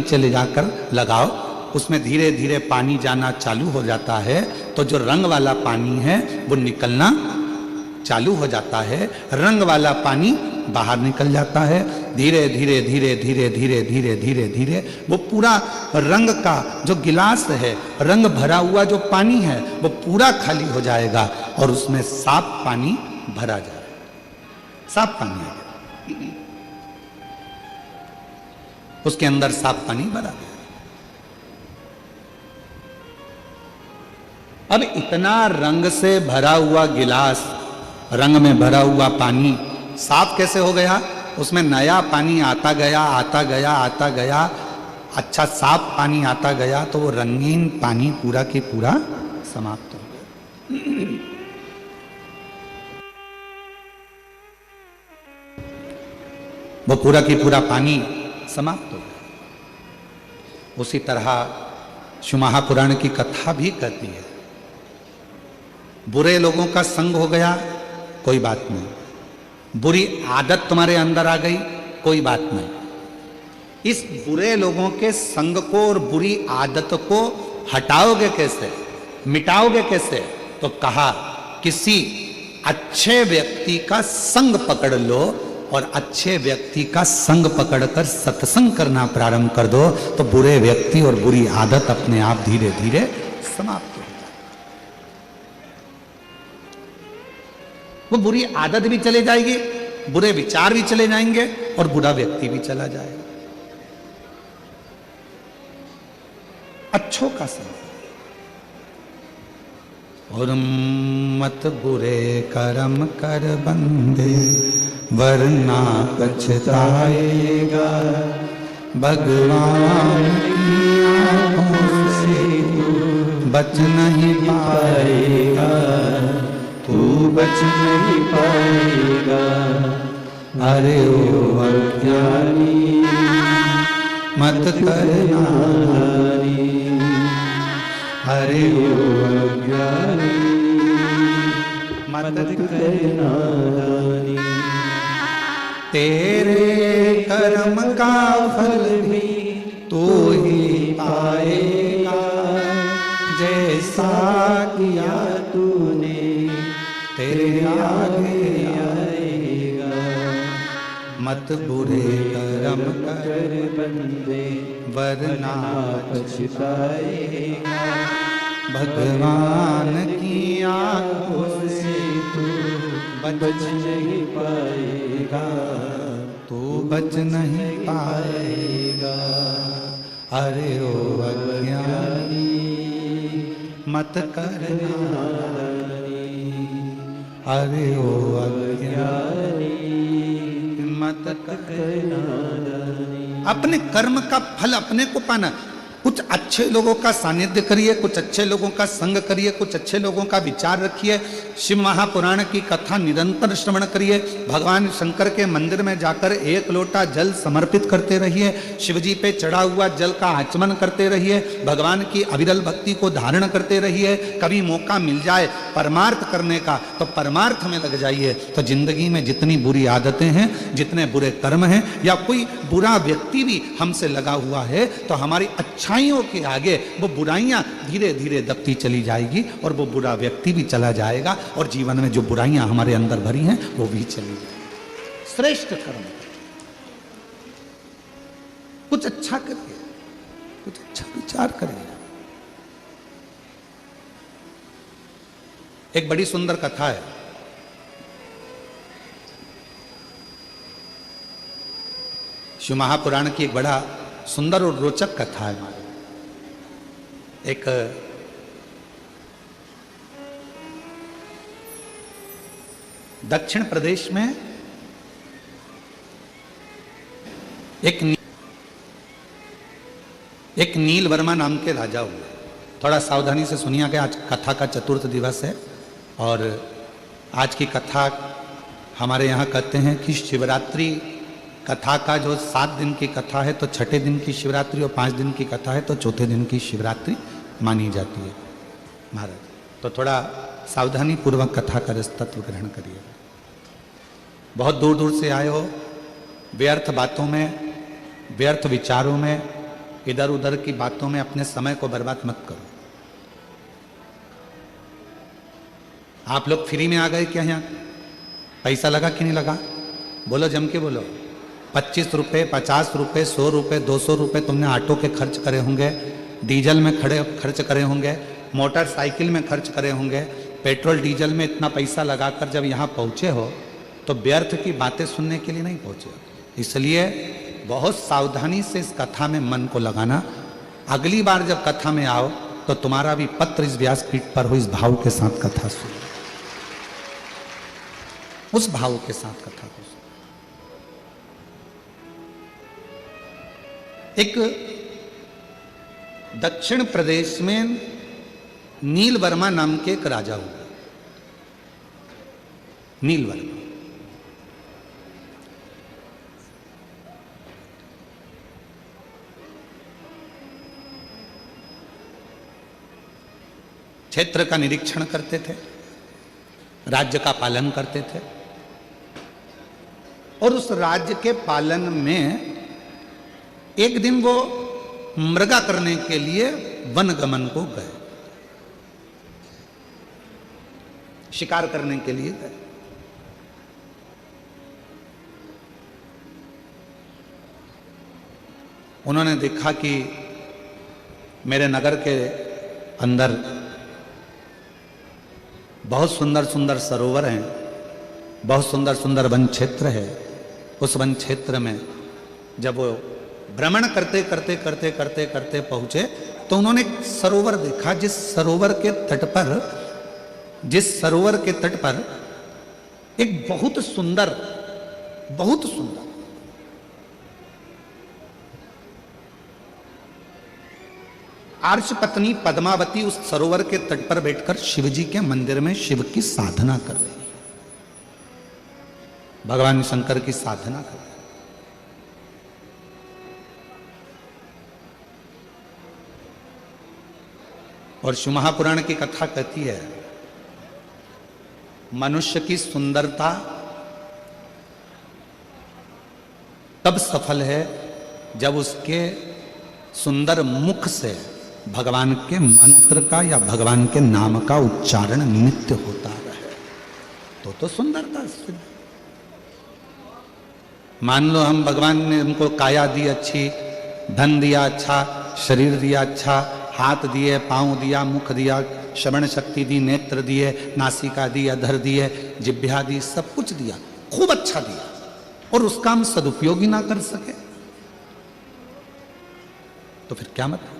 नीचे ले जाकर लगाओ, उसमें धीरे धीरे पानी जाना चालू हो जाता है, तो जो रंग वाला पानी है वो निकलना चालू हो जाता है, रंग वाला पानी बाहर निकल जाता है। धीरे धीरे धीरे धीरे धीरे धीरे धीरे धीरे वो पूरा रंग का जो गिलास है, रंग भरा हुआ जो पानी है वो पूरा खाली हो जाएगा और उसमें साफ पानी भरा जाएगा। साफ पानी आ गया, उसके अंदर साफ पानी भरा गया। अब इतना रंग से भरा हुआ गिलास, रंग में भरा हुआ पानी साफ कैसे हो गया? उसमें नया पानी आता गया आता गया आता गया, अच्छा साफ पानी आता गया, तो वो रंगीन पानी पूरा के पूरा समाप्त हो गया। वो पूरा की पूरा पानी समाप्त हो गया। उसी तरह शिव महापुराण की कथा भी कहती है, बुरे लोगों का संग हो गया, कोई बात नहीं, बुरी आदत तुम्हारे अंदर आ गई, कोई बात नहीं। इस बुरे लोगों के संग को और बुरी आदत को हटाओगे कैसे, मिटाओगे कैसे? तो कहा किसी अच्छे व्यक्ति का संग पकड़ लो और अच्छे व्यक्ति का संग पकड़कर सत्संग करना प्रारंभ कर दो, तो बुरे व्यक्ति और बुरी आदत अपने आप धीरे धीरे समाप्त हो जाए। वो बुरी आदत भी चले जाएगी, बुरे विचार भी चले जाएंगे और बुरा व्यक्ति भी चला जाएगा। अच्छों का संग। और मत बुरे कर्म कर बंदे वरना पछताएगा, भगवान की आंखों से बच नहीं पाएगा, तू बच नहीं पाएगा। अरे ओ अज्ञानी मत करना, अरे ओ अज्ञानी मत करना, तेरे कर्म का फल भी तू ही पाएगा, जैसा किया तूने तेरे आगे आएगा। मत बुरे कर्म कर बंदे वरना पछताएगा, भगवान की आंखों से तू बच नहीं पाएगा, तू बच नहीं पाएगा। अरे ओ अज्ञानी मत करना, अरे ओ अज्ञानी मत करना। अपने कर्म का फल अपने को पाना। कुछ अच्छे लोगों का सानिध्य करिए, कुछ अच्छे लोगों का संग करिए, कुछ अच्छे लोगों का विचार रखिए, शिव महापुराण की कथा निरंतर श्रवण करिए, भगवान शंकर के मंदिर में जाकर एक लोटा जल समर्पित करते रहिए, शिवजी पे चढ़ा हुआ जल का आचमन करते रहिए, भगवान की अविरल भक्ति को धारण करते रहिए। कभी मौका मिल जाए परमार्थ करने का तो परमार्थ में लग जाइए। तो जिंदगी में जितनी बुरी आदतें हैं, जितने बुरे कर्म हैं, या कोई बुरा व्यक्ति भी हमसे लगा हुआ है, तो हमारी अच्छाइयों के आगे वो बुराइयां धीरे धीरे दबती चली जाएगी और वो बुरा व्यक्ति भी चला जाएगा और जीवन में जो बुराइयां हमारे अंदर भरी हैं वो भी चली जाएगी। श्रेष्ठ कर्म, कुछ अच्छा करिए, कुछ अच्छा विचार करिए। एक बड़ी सुंदर कथा है, शिव महापुराण की एक बड़ा सुंदर और रोचक कथा है। हमारी एक दक्षिण प्रदेश में एक नील वर्मा नाम के राजा हुए। थोड़ा सावधानी से सुनिए कि आज कथा का चतुर्थ दिवस है और आज की कथा हमारे यहाँ कहते हैं कि शिवरात्रि कथा का जो 7 दिन की कथा है तो छठे दिन की शिवरात्रि और 5 दिन की कथा है तो चौथे दिन की शिवरात्रि मानी जाती है महाराज। तो थोड़ा सावधानी पूर्वक कथा का तत्व ग्रहण करिए। बहुत दूर दूर से आए हो, व्यर्थ बातों में, व्यर्थ विचारों में इधर उधर की बातों में अपने समय को बर्बाद मत करो। आप लोग फ्री में आ गए क्या? यहाँ पैसा लगा कि नहीं लगा? बोलो, जम के बोलो। 25 रुपये, 50 रुपये, 100 रुपये, 200 रुपये तुमने ऑटो के खर्च करे होंगे, डीजल में खर्च करे होंगे, मोटरसाइकिल में खर्च करे होंगे, पेट्रोल डीजल में इतना पैसा लगाकर जब यहाँ पहुँचे हो तो व्यर्थ की बातें सुनने के लिए नहीं पहुँचे हो। इसलिए बहुत सावधानी से इस कथा में मन को लगाना। अगली बार जब कथा में आओ तो तुम्हारा भी पत्र इस व्यासपीठ पर हो, इस भाव के साथ कथा सुनो, उस भाव के साथ कथा को सुनो। एक दक्षिण प्रदेश में नील वर्मा नाम के एक राजा हुआ। नील वर्मा क्षेत्र का निरीक्षण करते थे, राज्य का पालन करते थे, और उस राज्य के पालन में एक दिन वो मृगा करने के लिए वनगमन को गए, शिकार करने के लिए गए। उन्होंने देखा कि मेरे नगर के अंदर बहुत सुंदर सुंदर सरोवर हैं, बहुत सुंदर सुंदर वन क्षेत्र है। उस वन क्षेत्र में जब वो भ्रमण करते करते करते करते करते पहुंचे तो उन्होंने एक सरोवर देखा, जिस सरोवर के तट पर एक बहुत सुंदर आर्ष पत्नी पद्मावती उस सरोवर के तट पर बैठकर शिवजी के मंदिर में शिव की साधना कर रही है, भगवान शंकर की साधना कर रही है। और शिव महापुराण की कथा कहती है, मनुष्य की सुंदरता तब सफल है जब उसके सुंदर मुख से भगवान के मंत्र का या भगवान के नाम का उच्चारण नित्य होता रहे तो सुंदरता सिद्ध। मान लो हम भगवान ने हमको काया दी अच्छी, धन दिया अच्छा, शरीर दिया अच्छा, हाथ दिए, पांव दिया, मुख दिया, श्रवण शक्ति दी, नेत्र दिए, नासिका दी, अधर दिए, जिह्वा दी, सब कुछ दिया, खूब अच्छा दिया, और उसका हम सदुपयोग ही ना कर सके तो फिर क्या मतलब?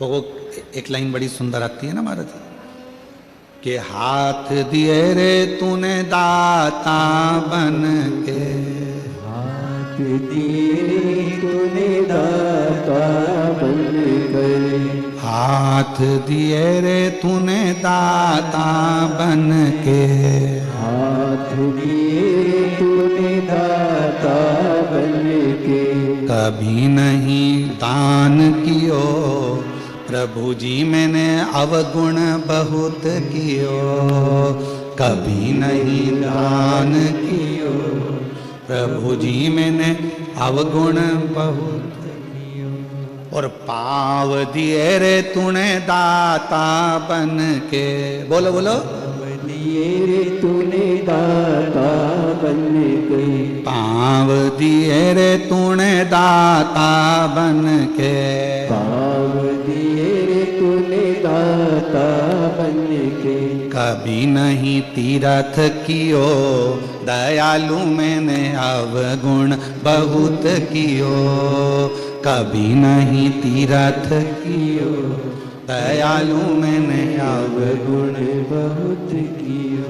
वो एक लाइन बड़ी सुंदर आती है ना महाराज, कि हाथ दिए रे तूने दाता बन के, हाथ दिए तूने दाता बन के, हाथ दिए रे तूने दाता बन के, हाथ दिए तूने दाता बन के, कभी नहीं दान कियो प्रभु जी मैंने अवगुण बहुत कियो, कभी नहीं दान कियो प्रभु जी मैंने अवगुण बहुत कियो, और पाव दिए रे तूने दाता बन के, बोलो बोलो, दिए रे तूने दाता बन के, पाव दिए रे तूने दाता बन के, पाव दिए रे तूने दाता बन के, कभी नहीं तीरथ कियो दयालु मैंने अवगुण बहुत कियो, कभी नहीं तीरथ कियो दयालु मैंने अवगुण बहुत कियो,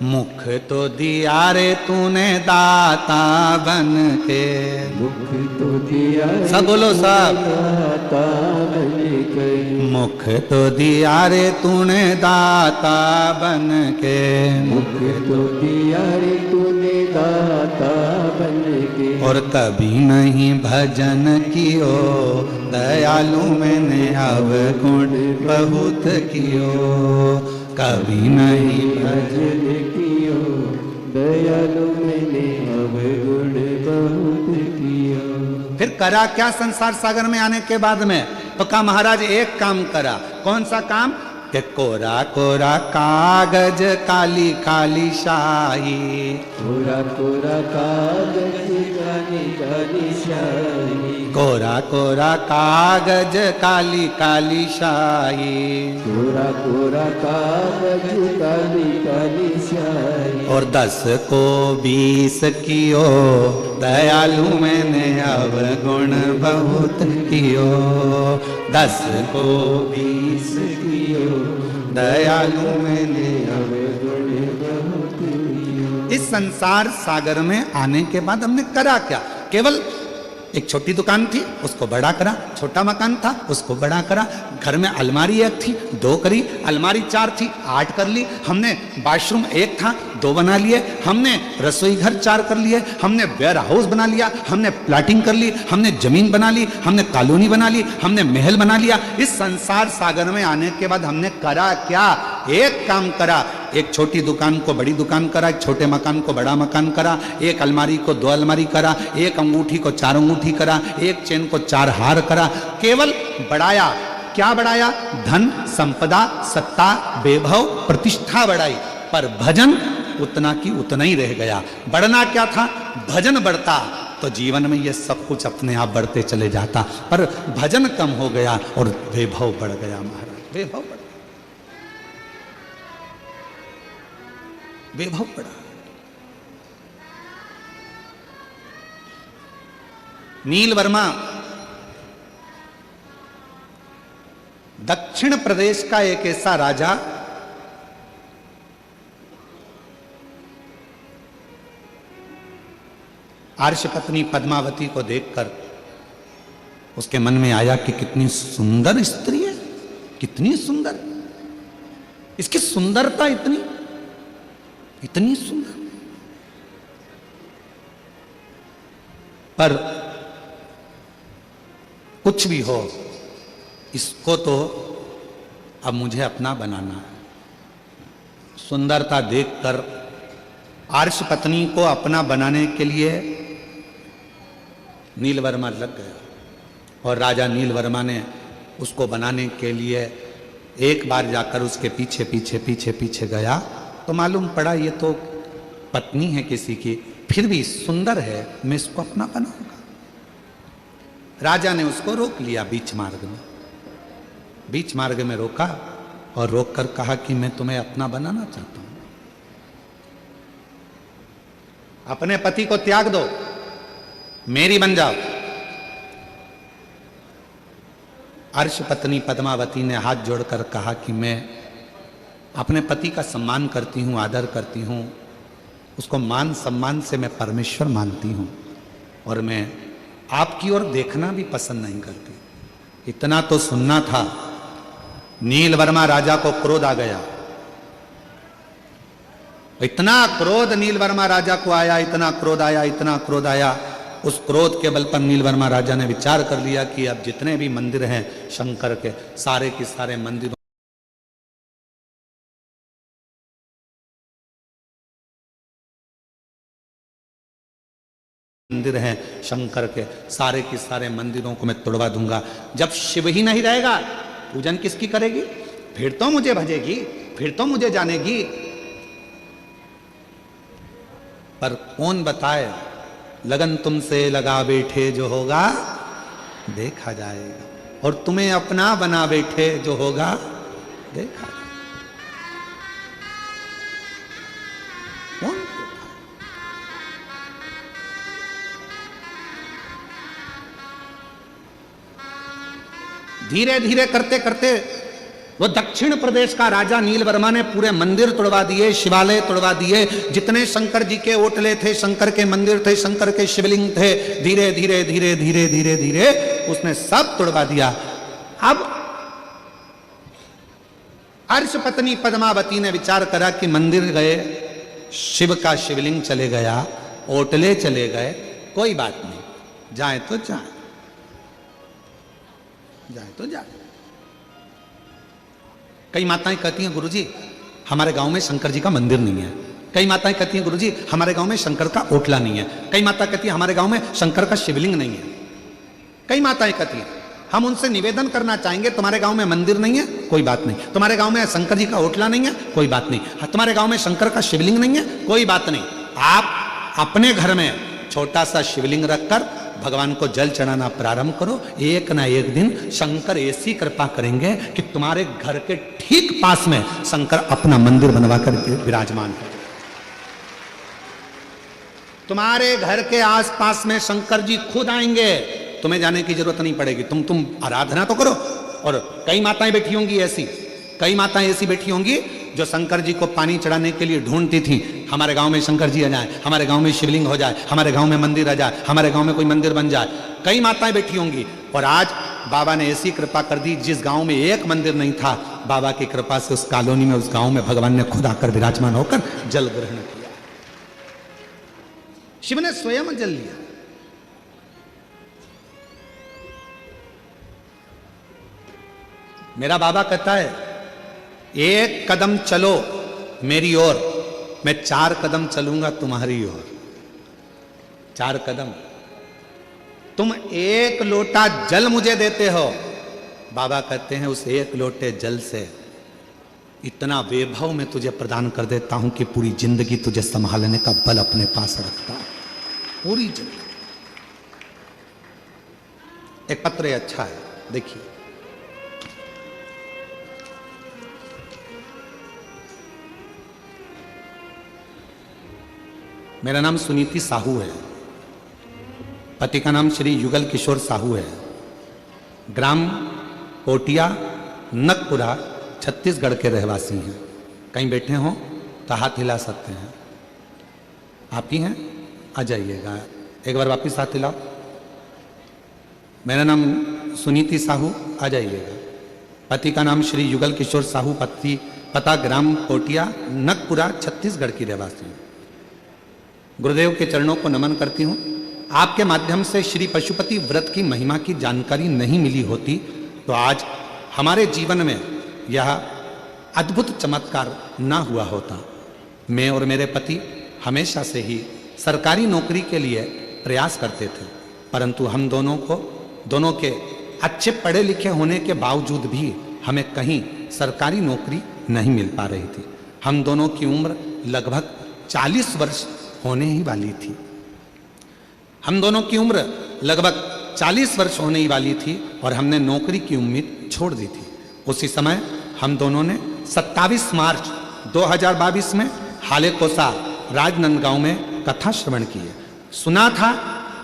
मुख तो दिया रे तूने दाता बन के, मुख तो दिया सब बोलो सब, दाता बन के, मुख तो दिया रे तूने दाता बन के, मुख तो दिया रे तूने दाता बन के, और कभी नहीं भजन कियो दयालु मैंने अवगुण बहुत कियो, कभी नहीं भजन कियो दयालु मैंने अवगुण बहुत कियो। फिर करा क्या संसार सागर में आने के बाद में? तो कहा महाराज एक काम करा। कौन सा काम? कि कोरा कोरा कागज काली काली शाही, कोरा कोरा कागज काली काली शाही, कोरा कोरा कागज काली काली शाही, कोरा कोरा कागज काली काली शाही। और 10 को 20 कियो दयालु मैंने अवगुण बहुत कियो, 10 को 20 कियो दयालु मैंने अवगुण बहुत कियो। इस संसार सागर में आने के बाद हमने करा क्या? केवल एक छोटी दुकान थी, उसको बड़ा करा, छोटा मकान था, उसको बड़ा करा, घर में अलमारी एक थी, 2 करी, अलमारी 4 थी, 8 कर ली, हमने बाथरूम 1 था, 2 बना लिए, हमने रसोई घर 4 कर लिए, हमने वेयर हाउस बना लिया, हमने प्लाटिंग कर ली, हमने जमीन बना ली, हमने कॉलोनी बना ली, हमने महल बना लिया। इस संसार सागर में आने के बाद हमने करा क्या? एक काम करा, एक छोटी दुकान को बड़ी दुकान करा, एक छोटे मकान को बड़ा मकान करा, एक अलमारी को 2 अलमारी करा, एक अंगूठी को 4 अंगूठी करा, एक चेन को 4 हार करा। केवल बढ़ाया। क्या बढ़ाया? धन, संपदा, सत्ता, वैभव, प्रतिष्ठा बढ़ाई, पर भजन उतना की उतना ही रह गया। बढ़ना क्या था? भजन बढ़ता तो जीवन में ये सब कुछ अपने आप बढ़ते चले जाता, पर भजन कम हो गया और वैभव बढ़ गया। महाराज वैभव बढ़, वैभव बढ़ा। नील वर्मा दक्षिण प्रदेश का एक ऐसा राजा, आर्ष पत्नी पद्मावती को देखकर उसके मन में आया कि कितनी सुंदर स्त्री है, कितनी सुंदर, इसकी सुंदरता इतनी इतनी सुंदर। पर कुछ भी हो, इसको तो अब मुझे अपना बनाना है। सुंदरता देखकर आर्ष पत्नी को अपना बनाने के लिए नीलवर्मा लग गया, और राजा नीलवर्मा ने उसको बनाने के लिए एक बार जाकर उसके पीछे पीछे पीछे पीछे गया तो मालूम पड़ा ये तो पत्नी है किसी की, फिर भी सुंदर है, मैं इसको अपना बनाऊंगा। राजा ने उसको रोक लिया बीच मार्ग में, बीच मार्ग में रोका और रोककर कहा कि मैं तुम्हें अपना बनाना चाहता हूं, अपने पति को त्याग दो, मेरी बन जाओ। अर्श पत्नी पद्मावती ने हाथ जोड़कर कहा कि मैं अपने पति का सम्मान करती हूं, आदर करती हूं, उसको मान सम्मान से मैं परमेश्वर मानती हूं, और मैं आपकी ओर देखना भी पसंद नहीं करती। इतना तो सुनना था। नीलवर्मा राजा को क्रोध आ गया, इतना क्रोध नीलवर्मा राजा को आया, इतना क्रोध आया, इतना क्रोध आया। उस क्रोध के बल पर नीलवर्मा राजा ने विचार कर लिया कि अब जितने भी मंदिर हैं शंकर के, सारे के सारे मंदिरों मंदिर हैं शंकर के, सारे के सारे मंदिरों को मैं तोड़वा दूंगा। जब शिव ही नहीं रहेगा, पूजन किसकी करेगी? फिर तो मुझे भजेगी, फिर तो मुझे जानेगी। पर कौन बताए, लगन तुमसे लगा बैठे जो होगा देखा जाएगा, और तुम्हें अपना बना बैठे जो होगा देखा जाएगा। कौन? धीरे धीरे करते करते वो दक्षिण प्रदेश का राजा नीलवर्मा ने पूरे मंदिर तोड़वा दिए, शिवालय तोड़वा दिए, जितने शंकर जी के ओटले थे, शंकर के मंदिर थे, शंकर के शिवलिंग थे, धीरे धीरे धीरे धीरे धीरे धीरे उसने सब तोड़वा दिया। अब अर्श पत्नी पद्मावती ने विचार करा कि मंदिर गए, शिव का शिवलिंग चले गया, ओटले चले गए, कोई बात नहीं, जाए तो जाए, जाए तो जाए। कई माताएं कहती हैं गुरुजी हमारे गांव में शंकर जी का मंदिर नहीं है, कई माताएं कहती हैं गुरुजी हमारे गांव में शंकर का ओटला नहीं है, कई माता कहती है हमारे गांव में शंकर का शिवलिंग नहीं है। कई माताएं कहती हैं, हम उनसे निवेदन करना चाहेंगे, तुम्हारे गांव में मंदिर नहीं है, कोई बात नहीं। तुम्हारे गांव में शंकर जी का ओटला नहीं है, कोई बात नहीं। तुम्हारे गांव में शंकर का शिवलिंग नहीं है, कोई बात नहीं। आप अपने घर में छोटा सा शिवलिंग रखकर भगवान को जल चढ़ाना प्रारंभ करो। एक ना एक दिन शंकर ऐसी कृपा करेंगे कि तुम्हारे घर के ठीक पास में शंकर अपना मंदिर बनवा कर विराजमान है। तुम्हारे घर के आसपास में शंकर जी खुद आएंगे, तुम्हें जाने की जरूरत नहीं पड़ेगी। तुम आराधना तो करो। और कई माताएं बैठी होंगी ऐसी, कई माताएं ऐसी बैठी होंगी जो शंकर जी को पानी चढ़ाने के लिए ढूंढती थी, हमारे गांव में शंकर जी आ जाए, हमारे गांव में शिवलिंग हो जाए, हमारे गांव में मंदिर आ जाए, हमारे गांव में कोई मंदिर बन जाए। कई माताएं बैठी होंगी। और आज बाबा ने ऐसी कृपा कर दी, जिस गांव में एक मंदिर नहीं था, बाबा की कृपा से उस कॉलोनी में, उस गांव में भगवान ने खुद आकर विराजमान होकर जल ग्रहण किया। शिव ने स्वयं जल लिया। मेरा बाबा कहता है, एक कदम चलो मेरी ओर, मैं 4 कदम चलूंगा तुम्हारी ओर। 4 कदम। तुम 1 लोटा जल मुझे देते हो, बाबा कहते हैं उस 1 लोटे जल से इतना वैभव मैं तुझे प्रदान कर देता हूं कि पूरी जिंदगी तुझे संभालने का बल अपने पास रखता हूं। पूरी जिंदगी। एक पत्र अच्छा है, देखिए। मेरा नाम सुनीति साहू है, पति का नाम श्री युगल किशोर साहू है, ग्राम कोटिया नकपुरा छत्तीसगढ़ के रहवासी हैं। कहीं बैठे हो तो हाथ हिला सकते हैं। आप ही हैं, आ जाइएगा, एक बार वापिस हाथ हिलाओ। मेरा नाम सुनीति साहू, आ जाइएगा। पति का नाम श्री युगल किशोर साहू, पता ग्राम कोटिया नकपुरा छत्तीसगढ़ की रहवासी हूँ। गुरुदेव के चरणों को नमन करती हूँ। आपके माध्यम से श्री पशुपति व्रत की महिमा की जानकारी नहीं मिली होती तो आज हमारे जीवन में यह अद्भुत चमत्कार ना हुआ होता। मैं और मेरे पति हमेशा से ही सरकारी नौकरी के लिए प्रयास करते थे, परंतु हम दोनों के अच्छे पढ़े लिखे होने के बावजूद भी हमें कहीं सरकारी नौकरी नहीं मिल पा रही थी। हम दोनों की उम्र लगभग 40 वर्ष होने ही वाली थी। हम दोनों की उम्र लगभग 40 वर्ष होने ही वाली थी और हमने नौकरी की उम्मीद छोड़ दी थी। उसी समय हम दोनों ने 27 मार्च 2022 में हालेकोसा राजनांदगांव में कथा श्रवण की है। सुना था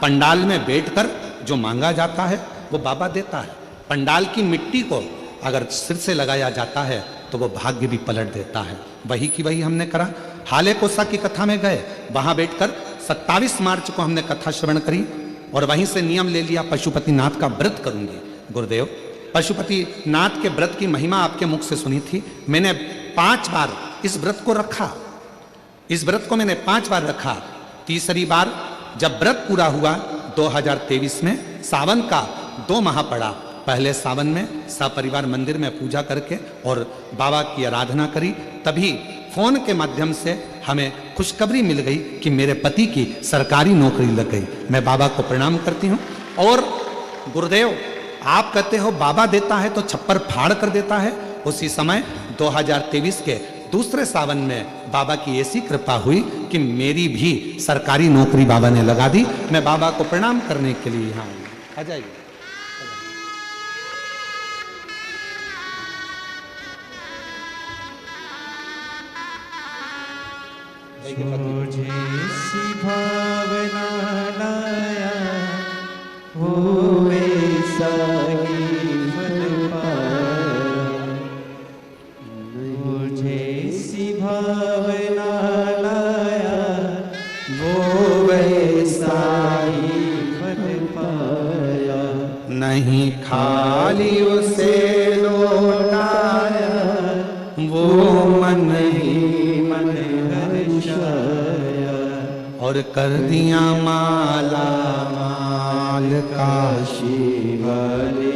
पंडाल में बैठकर जो मांगा जाता है वो बाबा देता है। पंडाल की मिट्टी को अगर सिर से लगाया जाता है तो वो भाग्य भी पलट देता है। वही की वही हमने करा। हालेकोसा की कथा में गए, वहां बैठकर 27 मार्च को हमने कथा श्रवण करी और वहीं से नियम ले लिया पशुपतिनाथ का व्रत करूंगी। गुरुदेव, पशुपतिनाथ के व्रत की महिमा आपके मुख से सुनी थी। मैंने 5 बार इस व्रत को रखा। इस व्रत को मैंने 5 बार रखा। तीसरी बार जब व्रत पूरा हुआ 2023 में, सावन का 2 माह पड़ा। पहले सावन में सपरिवार मंदिर में पूजा करके और बाबा की आराधना करी। तभी फोन के माध्यम से हमें खुशखबरी मिल गई कि मेरे पति की सरकारी नौकरी लग गई। मैं बाबा को प्रणाम करती हूँ। और गुरुदेव, आप कहते हो बाबा देता है तो छप्पर फाड़ कर देता है। उसी समय 2023 के दूसरे सावन में बाबा की ऐसी कृपा हुई कि मेरी भी सरकारी नौकरी बाबा ने लगा दी। मैं बाबा को प्रणाम करने के लिए यहाँ आ जाइए। मुझे सी भावना लाया वो ऐसा ही फल पाया। मुझे सी भावना लाया वो वैसा ही फल पाया। नहीं खाली उसे लौटाया वो मन ही मन और कर दिया माला माल काशी वाले,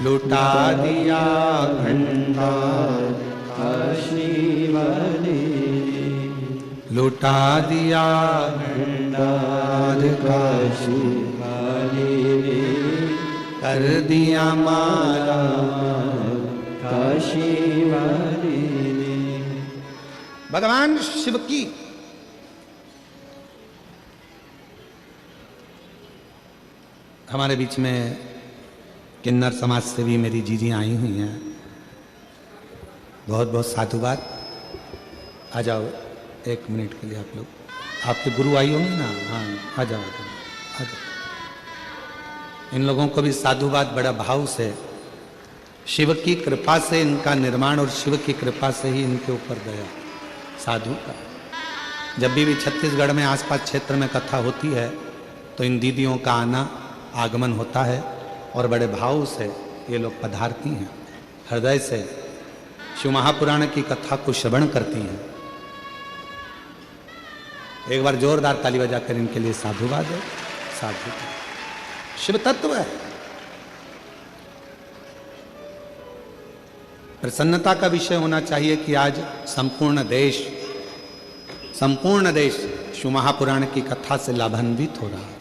लुटा दिया भंडार काशी वाले, लुटा दिया भंडार काशी वाले। कर दिया माला काशी वाले ने। भगवान शिव की हमारे बीच में किन्नर समाज से भी मेरी जीजी आई हुई हैं, बहुत बहुत साधुवाद। आ जाओ 1 मिनट के लिए आप लोग, आपके गुरु आई होंगे ना, हाँ आ जाओ आ जाओ आ जाओ। इन लोगों को भी साधुवाद बड़ा भाव से, शिव की कृपा से इनका निर्माण और शिव की कृपा से ही इनके ऊपर गया साधु का। जब भी छत्तीसगढ़ में आसपास क्षेत्र में कथा होती है तो इन दीदियों का आना आगमन होता है और बड़े भाव से ये लोग पधारती हैं, हृदय से शिव महापुराण की कथा को श्रवण करती हैं। एक बार जोरदार ताली बजाकर इनके लिए साधुवाद है। साधु शिव तत्व है। प्रसन्नता का विषय होना चाहिए कि आज संपूर्ण देश शिव महापुराण की कथा से लाभान्वित हो रहा है।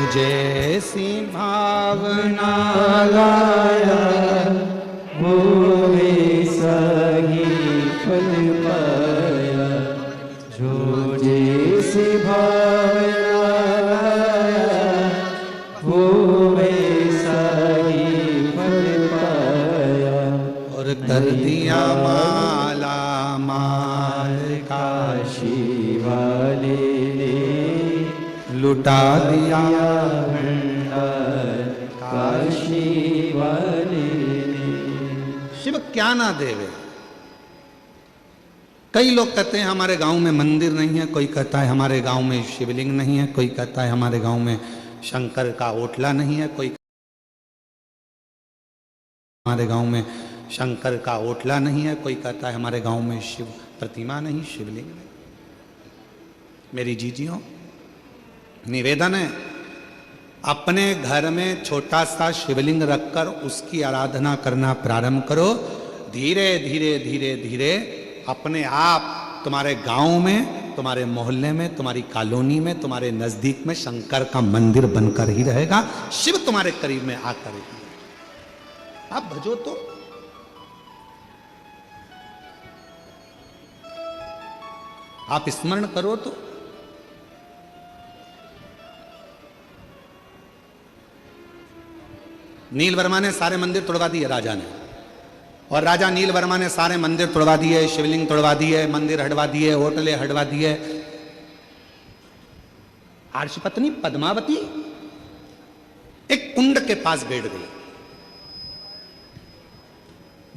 जैसी भावना गाया वो वैसा ही फल पाया, जो जैसी भावना गाया वो वैसा ही फल पाया। और कर दिया माला माल काशी वाले ने लुटा दिया भंडार काशी वाले ने। शिव क्या ना देवे। कई लोग कहते हैं हमारे गांव में मंदिर नहीं है, कोई कहता है हमारे गांव में शिवलिंग नहीं है, कोई कहता है हमारे गांव में शंकर का ओटला नहीं है, कोई हमारे गांव में शंकर का ओटला नहीं है, कोई कहता है हमारे गांव में शिव प्रतिमा नहीं, शिवलिंग नहीं। मेरी जीजियों, निवेदन है अपने घर में छोटा सा शिवलिंग रखकर उसकी आराधना करना प्रारंभ करो। धीरे धीरे धीरे धीरे अपने आप तुम्हारे गांव में, तुम्हारे मोहल्ले में, तुम्हारी कॉलोनी में, तुम्हारे नजदीक में शंकर का मंदिर बनकर ही रहेगा। शिव तुम्हारे करीब में आकर ही, आप भजो तो। आप स्मरण करो तो। नील वर्मा ने सारे मंदिर तोड़वा दिए राजा ने, और राजा नील वर्मा ने सारे मंदिर तोड़वा दिए, शिवलिंग तोड़वा दिए, मंदिर हटवा दिए, होटलें हटवा दिए। आर्षपत्नी पद्मावती एक कुंड के पास बैठ गई,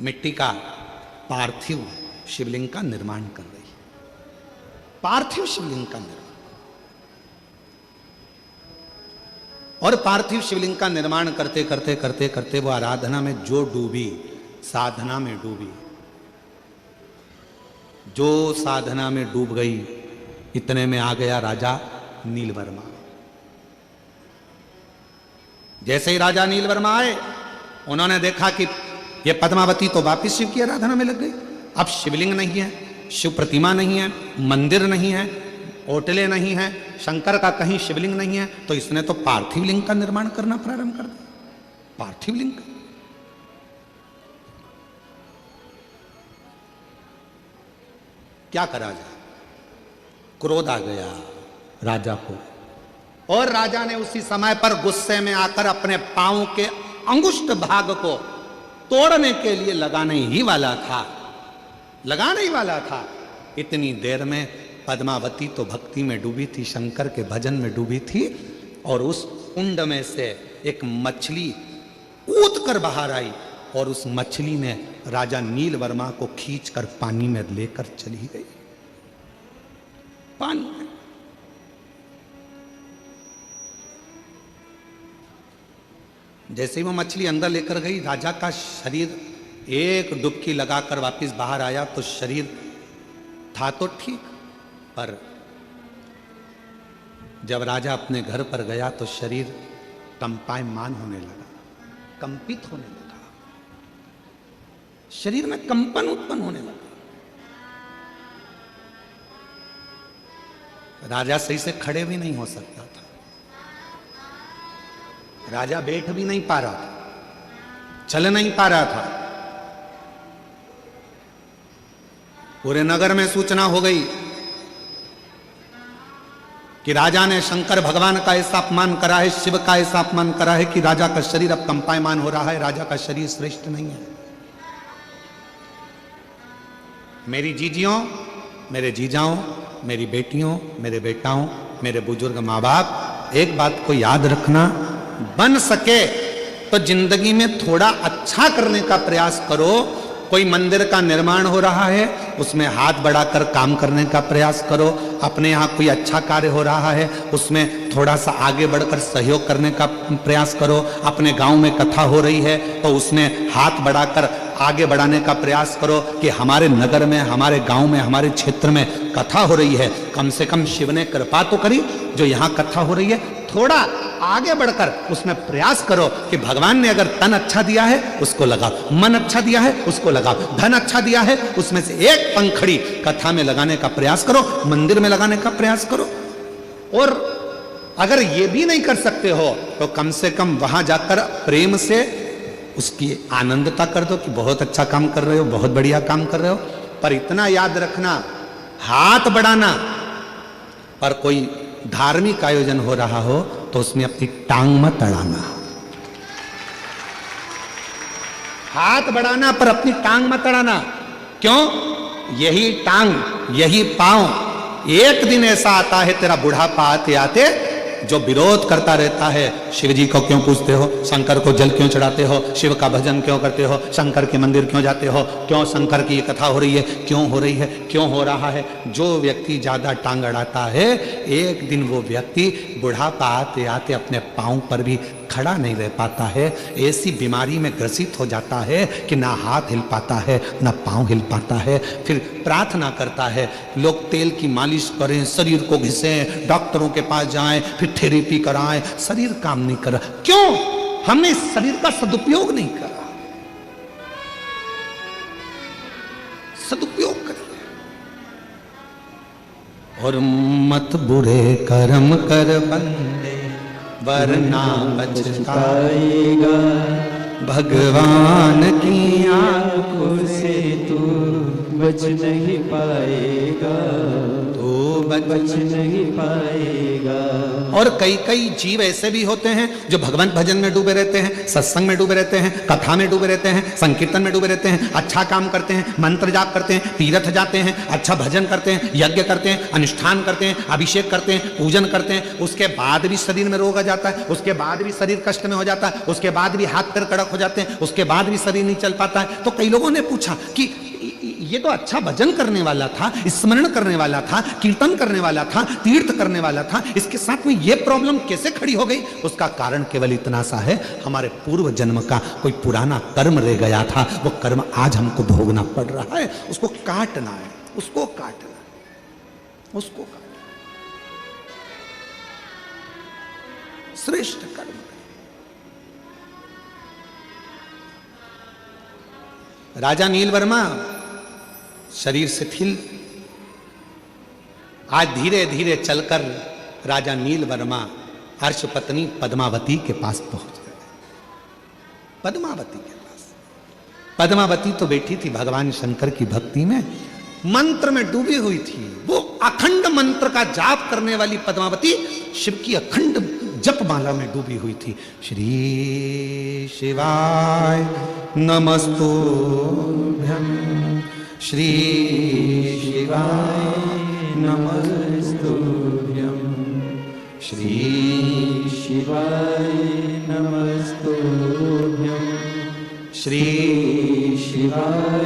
मिट्टी का पार्थिव शिवलिंग का निर्माण कर रही। पार्थिव शिवलिंग का निर्माण, और पार्थिव शिवलिंग का निर्माण करते करते करते करते वो आराधना में जो डूबी, साधना में डूबी, जो साधना में डूब गई, इतने में आ गया राजा नीलवर्मा। जैसे ही राजा नीलवर्मा आए, उन्होंने देखा कि ये पद्मावती तो वापिस शिव की आराधना में लग गई। अब शिवलिंग नहीं है, शिव प्रतिमा नहीं है, मंदिर नहीं है, ओटले नहीं है, शंकर का कहीं शिवलिंग नहीं है, तो इसने तो पार्थिव लिंग का निर्माण करना प्रारंभ कर दिया। पार्थिव लिंग क्या करा जाए? क्रोध आ गया राजा को, और राजा ने उसी समय पर गुस्से में आकर अपने पांव के अंगुष्ठ भाग को तोड़ने के लिए लगाने ही वाला था। इतनी देर में पद्मावती तो भक्ति में डूबी थी, शंकर के भजन में डूबी थी, और उस कुंड में से एक मछली कूद कर बाहर आई और उस मछली ने राजा नीलवर्मा को खींचकर पानी में लेकर चली गई। पानी में जैसे ही वो मछली अंदर लेकर गई, राजा का शरीर एक डुबकी लगाकर वापस बाहर आया तो शरीर था तो ठीक, पर जब राजा अपने घर पर गया तो शरीर कंपायमान होने लगा, कंपित होने लगा, शरीर में कंपन उत्पन्न होने लगा। राजा सही से खड़े भी नहीं हो सकता था, राजा बैठ भी नहीं पा रहा था, चल नहीं पा रहा था। पूरे नगर में सूचना हो गई कि राजा ने शंकर भगवान का ऐसा अपमान करा है, शिव का ऐसा अपमान करा है कि राजा का शरीर अब कंपायमान हो रहा है, राजा का शरीर श्रेष्ठ नहीं है। मेरी जीजियों, मेरे जीजाओं, मेरी बेटियों, मेरे बेटाओं, मेरे बुजुर्ग माँ बाप, एक बात को याद रखना, बन सके तो जिंदगी में थोड़ा अच्छा करने का प्रयास करो। कोई मंदिर का निर्माण हो रहा है, उसमें हाथ बढ़ाकर काम करने का प्रयास करो। अपने यहाँ कोई अच्छा कार्य हो रहा है, उसमें थोड़ा सा आगे बढ़कर सहयोग करने का प्रयास करो। अपने गांव में कथा हो रही है तो उसमें हाथ बढ़ाकर आगे बढ़ाने का प्रयास करो कि हमारे नगर में, हमारे गांव में, हमारे क्षेत्र में कथा हो रही है, कम से कम शिव ने कृपा तो करी, जो यहाँ कथा हो रही है थोड़ा आगे बढ़कर उसमें प्रयास करो कि भगवान ने अगर तन अच्छा दिया है उसको लगाओ, मन अच्छा दिया है उसको लगाओ, धन अच्छा दिया है उसमें से एक पंखड़ी कथा में लगाने का प्रयास करो, मंदिर में लगाने का प्रयास करो। और अगर ये भी नहीं कर सकते हो तो कम से कम वहां जाकर प्रेम से उसकी आनंदता कर दो कि बहुत अच्छा काम कर रहे हो, बहुत बढ़िया काम कर रहे हो। पर इतना याद रखना, हाथ बढ़ाना, पर कोई धार्मिक आयोजन हो रहा हो तो उसमें अपनी टांग मत अड़ाना। हाथ बढ़ाना पर अपनी टांग मत अड़ाना। क्यों? यही टांग, यही पांव एक दिन ऐसा आता है तेरा बुढ़ापा आते आते जो विरोध करता रहता है। शिव जी को क्यों पूजते हो, शंकर को जल क्यों चढ़ाते हो, शिव का भजन क्यों करते हो, शंकर के मंदिर क्यों जाते हो, क्यों शंकर की ये कथा हो रही है, क्यों हो रही है, क्यों हो रहा है। जो व्यक्ति ज्यादा टांग अड़ाता है, एक दिन वो व्यक्ति बुढ़ापा आते आते अपने पांव पर भी खड़ा नहीं रह पाता है, ऐसी बीमारी में ग्रसित हो जाता है कि ना हाथ हिल पाता है, ना पांव हिल पाता है। फिर प्रार्थना करता है, लोग तेल की मालिश करें, शरीर को घिसें, डॉक्टरों के पास जाएं, फिर थेरेपी कराएं, शरीर काम नहीं कर रहा। क्यों? हमने इस शरीर का सदुपयोग नहीं करा। सदुपयोग करें। और मत बुरे कर्म कर बंदे वरना पछताएगा, भगवान की आंखों से तू बच नहीं पाएगा, तू बच नहीं पाएगा। और कई कई जीव ऐसे भी होते हैं जो भगवान भजन में डूबे रहते हैं, सत्संग में डूबे रहते हैं, कथा में डूबे रहते हैं, संकीर्तन में डूबे रहते हैं, अच्छा काम करते हैं, मंत्र जाप करते हैं, तीर्थ जाते हैं, अच्छा भजन करते हैं, यज्ञ करते हैं, अनुष्ठान करते हैं, अभिषेक करते हैं, पूजन करते हैं। उसके बाद भी शरीर में रोग आ जाता है, उसके बाद भी शरीर कष्ट में हो जाता है, उसके बाद भी हाथ पैर कड़क हो जाते हैं, उसके बाद भी शरीर नहीं चल पाता है। तो कई लोगों ने पूछा कि ये तो अच्छा भजन करने वाला था, स्मरण करने वाला था, कीर्तन करने वाला था, तीर्थ करने वाला था, इसके साथ में ये प्रॉब्लम कैसे खड़ी हो गई? उसका कारण केवल इतना सा है, हमारे पूर्व जन्म का कोई पुराना कर्म रह गया था, वो कर्म आज हमको भोगना पड़ रहा है। उसको काटना है, उसको काटना, उसको काटना। श्रेष्ठ कर्म। राजा नीलवर्मा शरीर शिथिल, आज धीरे धीरे चलकर राजा नीलवर्मा हर्ष पत्नी पद्मावती के पास पहुंच गए। पद्मावती के पास, पद्मावती तो बैठी थी भगवान शंकर की भक्ति में, मंत्र में डूबी हुई थी। वो अखंड मंत्र का जाप करने वाली पद्मावती शिव की अखंड जपमाला में डूबी हुई थी। श्री शिवाय नमस्तुभ्यं, श्री शिवाय नमस्तुभ्यं श्री शिवाय नमस्तुभ्यं श्री शिवाय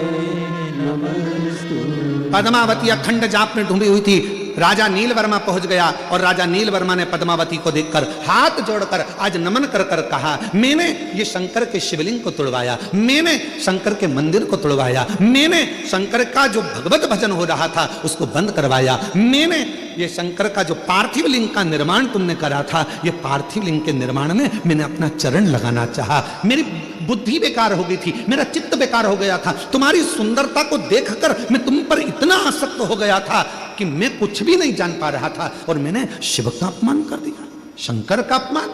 नमस्तुभ्यं। पद्मावती अखंड जाप में ढूंढी हुई थी। राजा नीलवर्मा पहुंच गया और राजा नीलवर्मा ने पद्मावती को देखकर हाथ जोड़कर आज नमन कर कर कहा, मैंने ये शंकर के शिवलिंग को तुड़वाया, मैंने शंकर के मंदिर को तुड़वाया, मैंने शंकर का जो भगवत भजन हो रहा था उसको बंद करवाया, मैंने ये शंकर का जो पार्थिव लिंग का निर्माण तुमने करा था, ये पार्थिव लिंग के निर्माण में मैंने अपना चरण लगाना चाहा। मेरी बुद्धि बेकार हो गई थी, मेरा चित्त बेकार हो गया था, तुम्हारी सुंदरता को देखकर मैं तुम पर इतना आसक्त हो गया था कि मैं कुछ भी नहीं जान पा रहा था और मैंने शिव का अपमान कर दिया, शंकर का अपमान।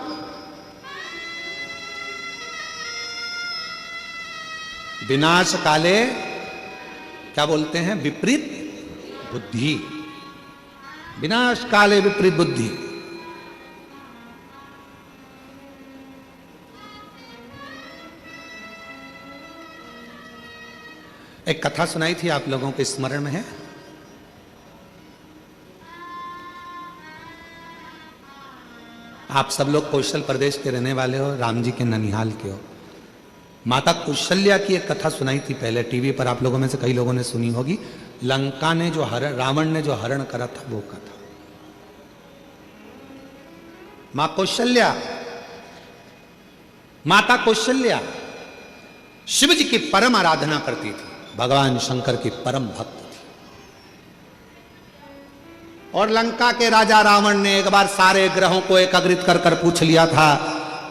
विनाश काले क्या बोलते हैं? विपरीत बुद्धि। विनाश काले विपरीत बुद्धि। एक कथा सुनाई थी, आप लोगों के स्मरण में है? आप सब लोग कौशल प्रदेश के रहने वाले हो, राम जी के ननिहाल के हो। माता कौशल्या की एक कथा सुनाई थी पहले टीवी पर, आप लोगों में से कई लोगों ने सुनी होगी। लंका ने जो हरण, रावण ने जो हरण करा था वो कथा। मां कौशल्या, माता कौशल्या शिव जी की परम आराधना करती थी, भगवान शंकर की परम भक्त थी। और लंका के राजा रावण ने एक बार सारे ग्रहों को एकत्रित कर कर पूछ लिया था,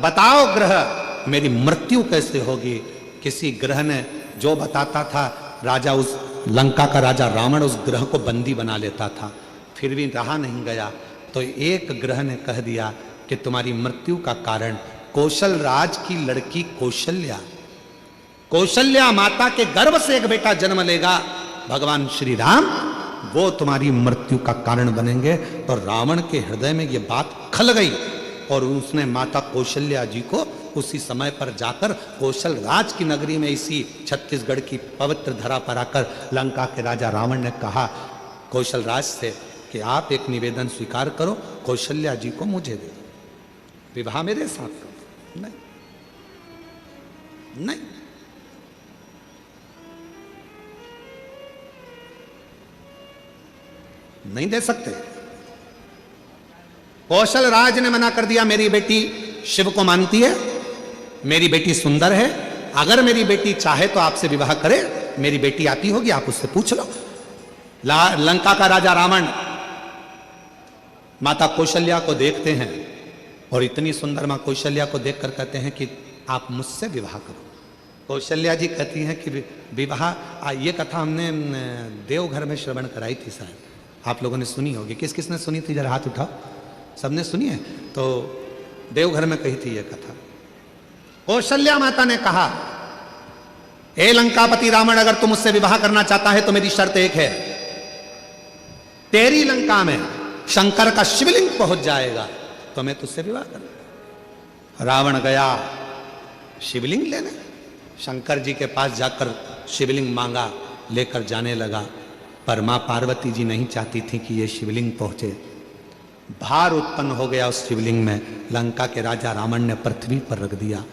बताओ ग्रह मेरी मृत्यु कैसे होगी? किसी ग्रह ने जो बताता था, राजा उस लंका का राजा रावण उस ग्रह को बंदी बना लेता था। फिर भी रहा नहीं गया तो एक ग्रह ने कह दिया कि तुम्हारी मृत्यु का कारण कौशल राज की लड़की कौशल्या, कौशल्या माता के गर्भ से एक बेटा जन्म लेगा, भगवान श्री राम, वो तुम्हारी मृत्यु का कारण बनेंगे। तो रावण के हृदय में ये बात खल गई और उसने माता कौशल्या जी को उसी समय पर जाकर कौशल राज की नगरी में, इसी छत्तीसगढ़ की पवित्र धरा पर आकर लंका के राजा रावण ने कहा कौशल राज से कि आप एक निवेदन स्वीकार करो, कौशल्या जी को मुझे दे दो, विवाह मेरे साथ करो। नहीं, नहीं, नहीं दे सकते। कौशल राज ने मना कर दिया, मेरी बेटी शिव को मानती है, मेरी बेटी सुंदर है, अगर मेरी बेटी चाहे तो आपसे विवाह करे, मेरी बेटी आती होगी, आप उससे पूछ लो। लंका का राजा रावण माता कौशल्या को देखते हैं और इतनी सुंदर मां कौशल्या को देखकर कहते हैं कि आप मुझसे विवाह करो। कौशल्या जी कहती हैं कि विवाह, ये कथा हमने देवघर में श्रवण कराई थी शायद, आप लोगों ने सुनी होगी। किस किस ने सुनी थी? जरा हाथ उठाओ। सबने सुनी है? तो देवघर में कही थी ये कथा। कौशल्या माता ने कहा, ए लंकापति रावण, अगर तुम मुझसे विवाह करना चाहता है तो मेरी शर्त एक है, तेरी लंका में शंकर का शिवलिंग पहुंच जाएगा तो मैं तुझसे विवाह करूंगा। रावण गया शिवलिंग लेने, शंकर जी के पास जाकर शिवलिंग मांगा, लेकर जाने लगा। पर मां पार्वती जी नहीं चाहती थी कि यह शिवलिंग पहुंचे। भार उत्पन्न हो गया उस शिवलिंग में, लंका के राजा रावण ने पृथ्वी पर रख दिया।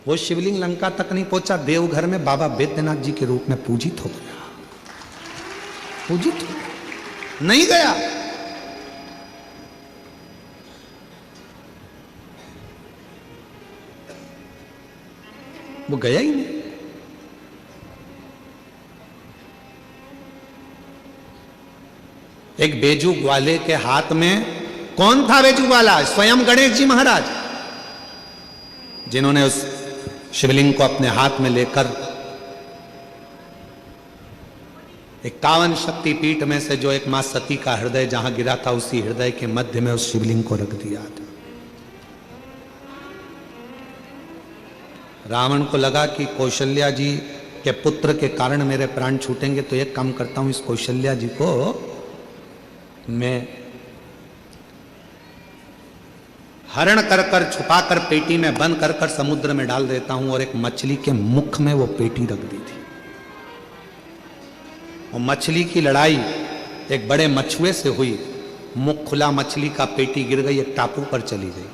वो शिवलिंग लंका तक नहीं पहुंचा, देवघर में बाबा बैद्यनाथ जी के रूप में पूजित हो गया, पूजित हो नहीं गया। वो गया ही नहीं। एक बेजू ग्वाले के हाथ में, कौन था बेजू ग्वाला? स्वयं गणेश जी महाराज, जिन्होंने उस शिवलिंग को अपने हाथ में लेकर 51 शक्ति पीठ में से जो एक मां सती का हृदय जहां गिरा था, उसी हृदय के मध्य में उस शिवलिंग को रख दिया था। रावण को लगा कि कौशल्या जी के पुत्र के कारण मेरे प्राण छूटेंगे, तो एक काम करता हूं, इस कौशल्या जी को मैं हरण कर कर छुपा कर पेटी में बंद कर कर समुद्र में डाल देता हूं। और एक मछली के मुख में वो पेटी रख दी थी। वो मछली की लड़ाई एक बड़े मछुए से हुई। मुख खुला, मछली का पेटी गिर गई, एक टापू पर चली गई।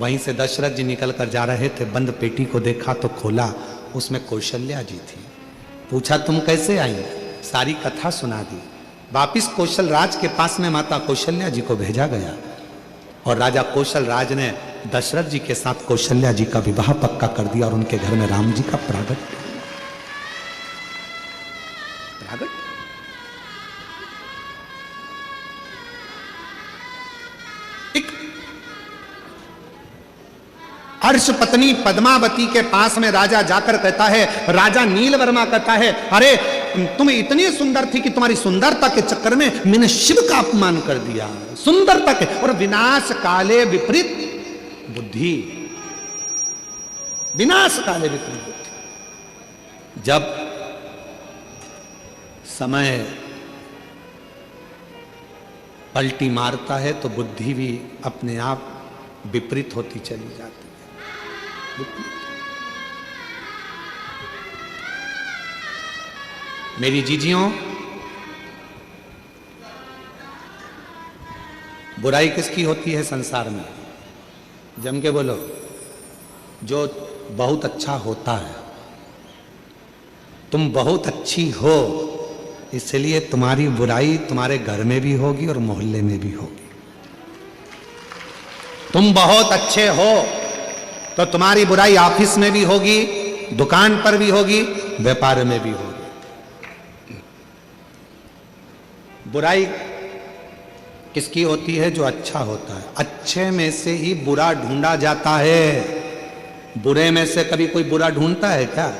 वहीं से दशरथ जी निकल कर जा रहे थे, बंद पेटी को देखा तो खोला, उसमें कौशल्या जी थी। पूछा तुम कैसे आई? सारी कथा सुना दी। वापिस कौशल राज के पास में माता कौशल्या जी को भेजा गया और राजा कौशल राज ने दशरथ जी के साथ कौशल्या जी का विवाह पक्का कर दिया और उनके घर में राम जी का प्रागट। अर्श पत्नी पद्मावती के पास में राजा जाकर कहता है, राजा नीलवर्मा कहता है, अरे तुम इतनी सुंदर थी कि तुम्हारी सुंदरता के चक्कर में मैंने शिव का अपमान कर दिया। सुंदरता के और विनाश काले विपरीत बुद्धि, विनाश काले विपरीत बुद्धि। जब समय पलटी मारता है तो बुद्धि भी अपने आप विपरीत होती चली जाती है। मेरी जीजियों, बुराई किसकी होती है संसार में? जम के बोलो। जो बहुत अच्छा होता है। तुम बहुत अच्छी हो, इसलिए तुम्हारी बुराई तुम्हारे घर में भी होगी और मोहल्ले में भी होगी। तुम बहुत अच्छे हो तो तुम्हारी बुराई ऑफिस में भी होगी, दुकान पर भी होगी, व्यापार में भी होगी। बुराई किसकी होती है? जो अच्छा होता है। अच्छे में से ही बुरा ढूंढा जाता है। बुरे में से कभी कोई बुरा ढूंढता है क्या?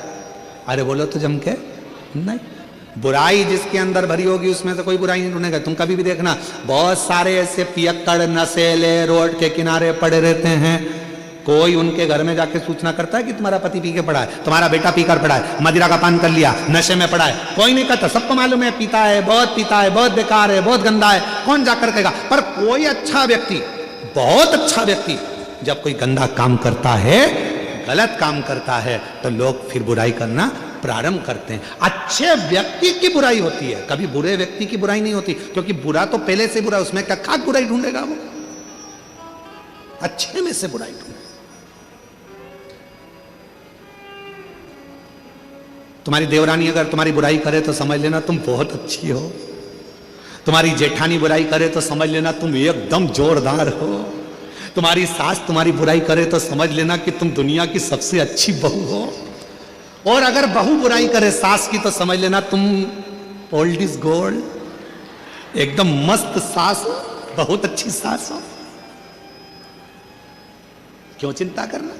अरे बोलो तो जम के नहीं। बुराई जिसके अंदर भरी होगी उसमें से कोई बुराई नहीं ढूंढेगा। तुम कभी भी देखना, बहुत सारे ऐसे पियक्कड़ नशेले रोड के किनारे पड़े रहते हैं। कोई उनके घर में जाके सूचना करता है कि तुम्हारा पति पी के पड़ा है, तुम्हारा बेटा पीकर पड़ा है, मदिरा का पान कर लिया, नशे में पड़ा है? कोई नहीं कहता। सबको मालूम है पीता है, बहुत पीता है, बहुत बेकार है, बहुत गंदा है। कौन जाकर कहेगा? पर कोई अच्छा व्यक्ति, बहुत अच्छा व्यक्ति जब कोई गंदा काम करता है, गलत काम करता है, तो लोग फिर बुराई करना प्रारंभ करते हैं। अच्छे व्यक्ति की बुराई होती है, कभी बुरे व्यक्ति की बुराई नहीं होती, क्योंकि बुरा तो पहले से बुरा, उसमें क्या खास बुराई ढूंढेगा वो? अच्छे में से बुराई ढूंढेगा। तुम्हारी देवरानी अगर तुम्हारी बुराई करे तो समझ लेना तुम बहुत अच्छी हो। तुम्हारी जेठानी बुराई करे तो समझ लेना तुम एकदम जोरदार हो। तुम्हारी सास तुम्हारी बुराई करे तो समझ लेना कि तुम दुनिया की सबसे अच्छी बहू हो। और अगर बहू बुराई करे सास की तो समझ लेना तुम ओल्ड इज गोल्ड, एकदम मस्त सास हो, बहुत अच्छी सास हो। क्यों चिंता करना?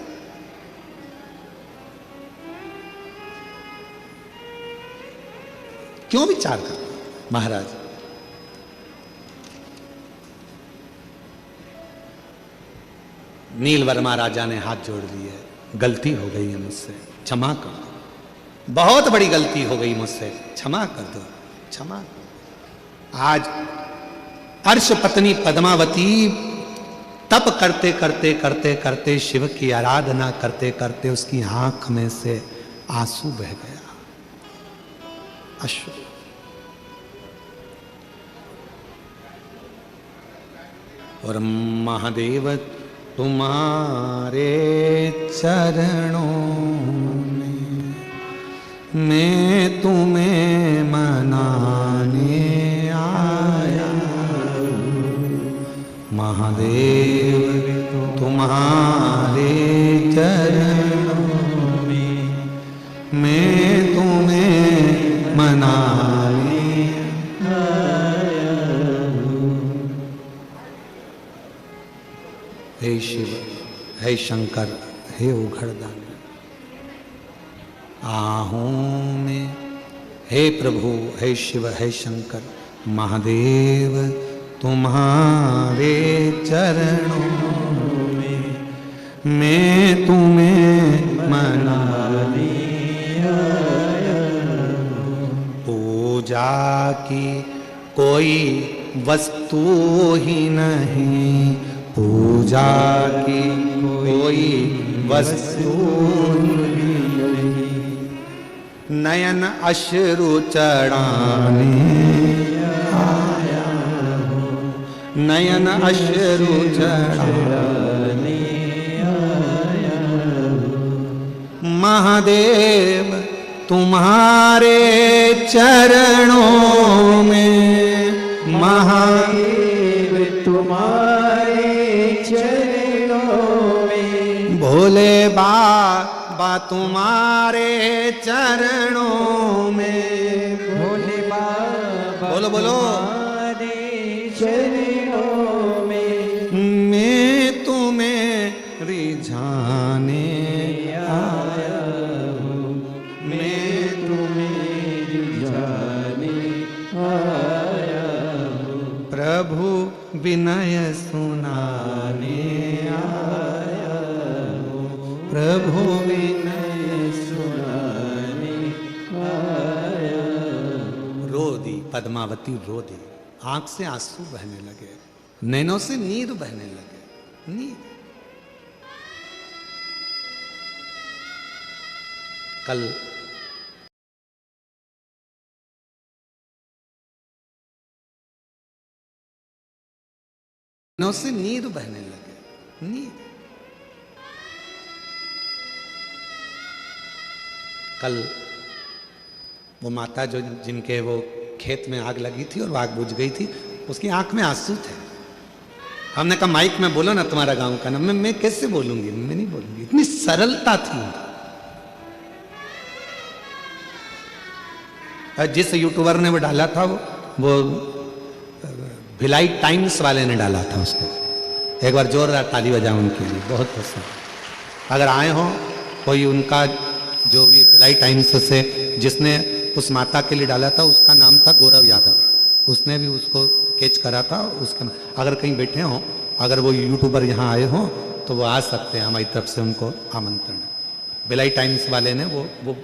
क्यों विचार करना? महाराज, नीलवर्मा राजा ने हाथ जोड़ लिए, गलती हो गई है मुझसे, क्षमा कर दो। बहुत बड़ी गलती हो गई मुझसे, क्षमा कर दो, क्षमा कर दो। आज अर्श पत्नी पद्मावती तप करते करते करते करते, शिव की आराधना करते करते उसकी आंख में से आंसू बह गया, अश्रु। और महादेव तुम्हारे चरणों में मैं तुम्हें मनाने आया। महादेव तुम्हारे चरणों में मैं तुम्हें मनाने आया। हे शिव, हे शंकर, हे उघड़दान, आहूं में, हे प्रभु, हे शिव, हे शंकर, महादेव तुम्हारे चरणों में मैं तुम्हें मनाने आया। पूजा की कोई वस्तु ही नहीं, पूजा की कोई वस्तु ही नहीं, नयन अश्रु चढ़ाने आया। नयन अश्रु चढ़ाने आया महादेव तुम्हारे चरणों में महादेव तुम्हारे चरणों में भोले बाबा तुम्हारे चरणों में भोले बाबा बोलो बोलो तुम्हारे चरणों में मैं तुम्हें रिझाने आया हूँ मैं तुम्हें रिझाने आया हूँ प्रभु विनय सुनाने आया हूँ प्रभु विनय सुनाने आया हूँ। रो दी पद्मावती रो दी, आंख से आंसू बहने लगे, नैनों से नीर बहने लगे। नीर कल नैनों से नीर बहने लगे। नीर कल वो माता जो जिनके वो खेत में आग लगी थी और वो आग बुझ गई थी, उसकी आंख में आंसू थे। हमने कहा माइक में बोलो ना तुम्हारा गांव का नाम। मैं कैसे बोलूंगी, मैं नहीं बोलूंगी। इतनी सरलता थी। जिस यूट्यूबर ने वो डाला था वो भिलाई टाइम्स वाले ने डाला था उसको। एक बार जोरदार ताली बजाओ उनके लिए, बहुत पसंद। अगर आए हो कोई उनका जो भी भिलाई टाइम्स से जिसने उस माता के लिए डाला था, उसका नाम था गौरव यादव। उसने भी उसको कैच करा था। उसका अगर कहीं बैठे हो, अगर वो यूट्यूबर यहाँ आए हो तो वो आ सकते हैं, हमारी तरफ से उनको आमंत्रण है। भिलाई टाइम्स वाले ने वो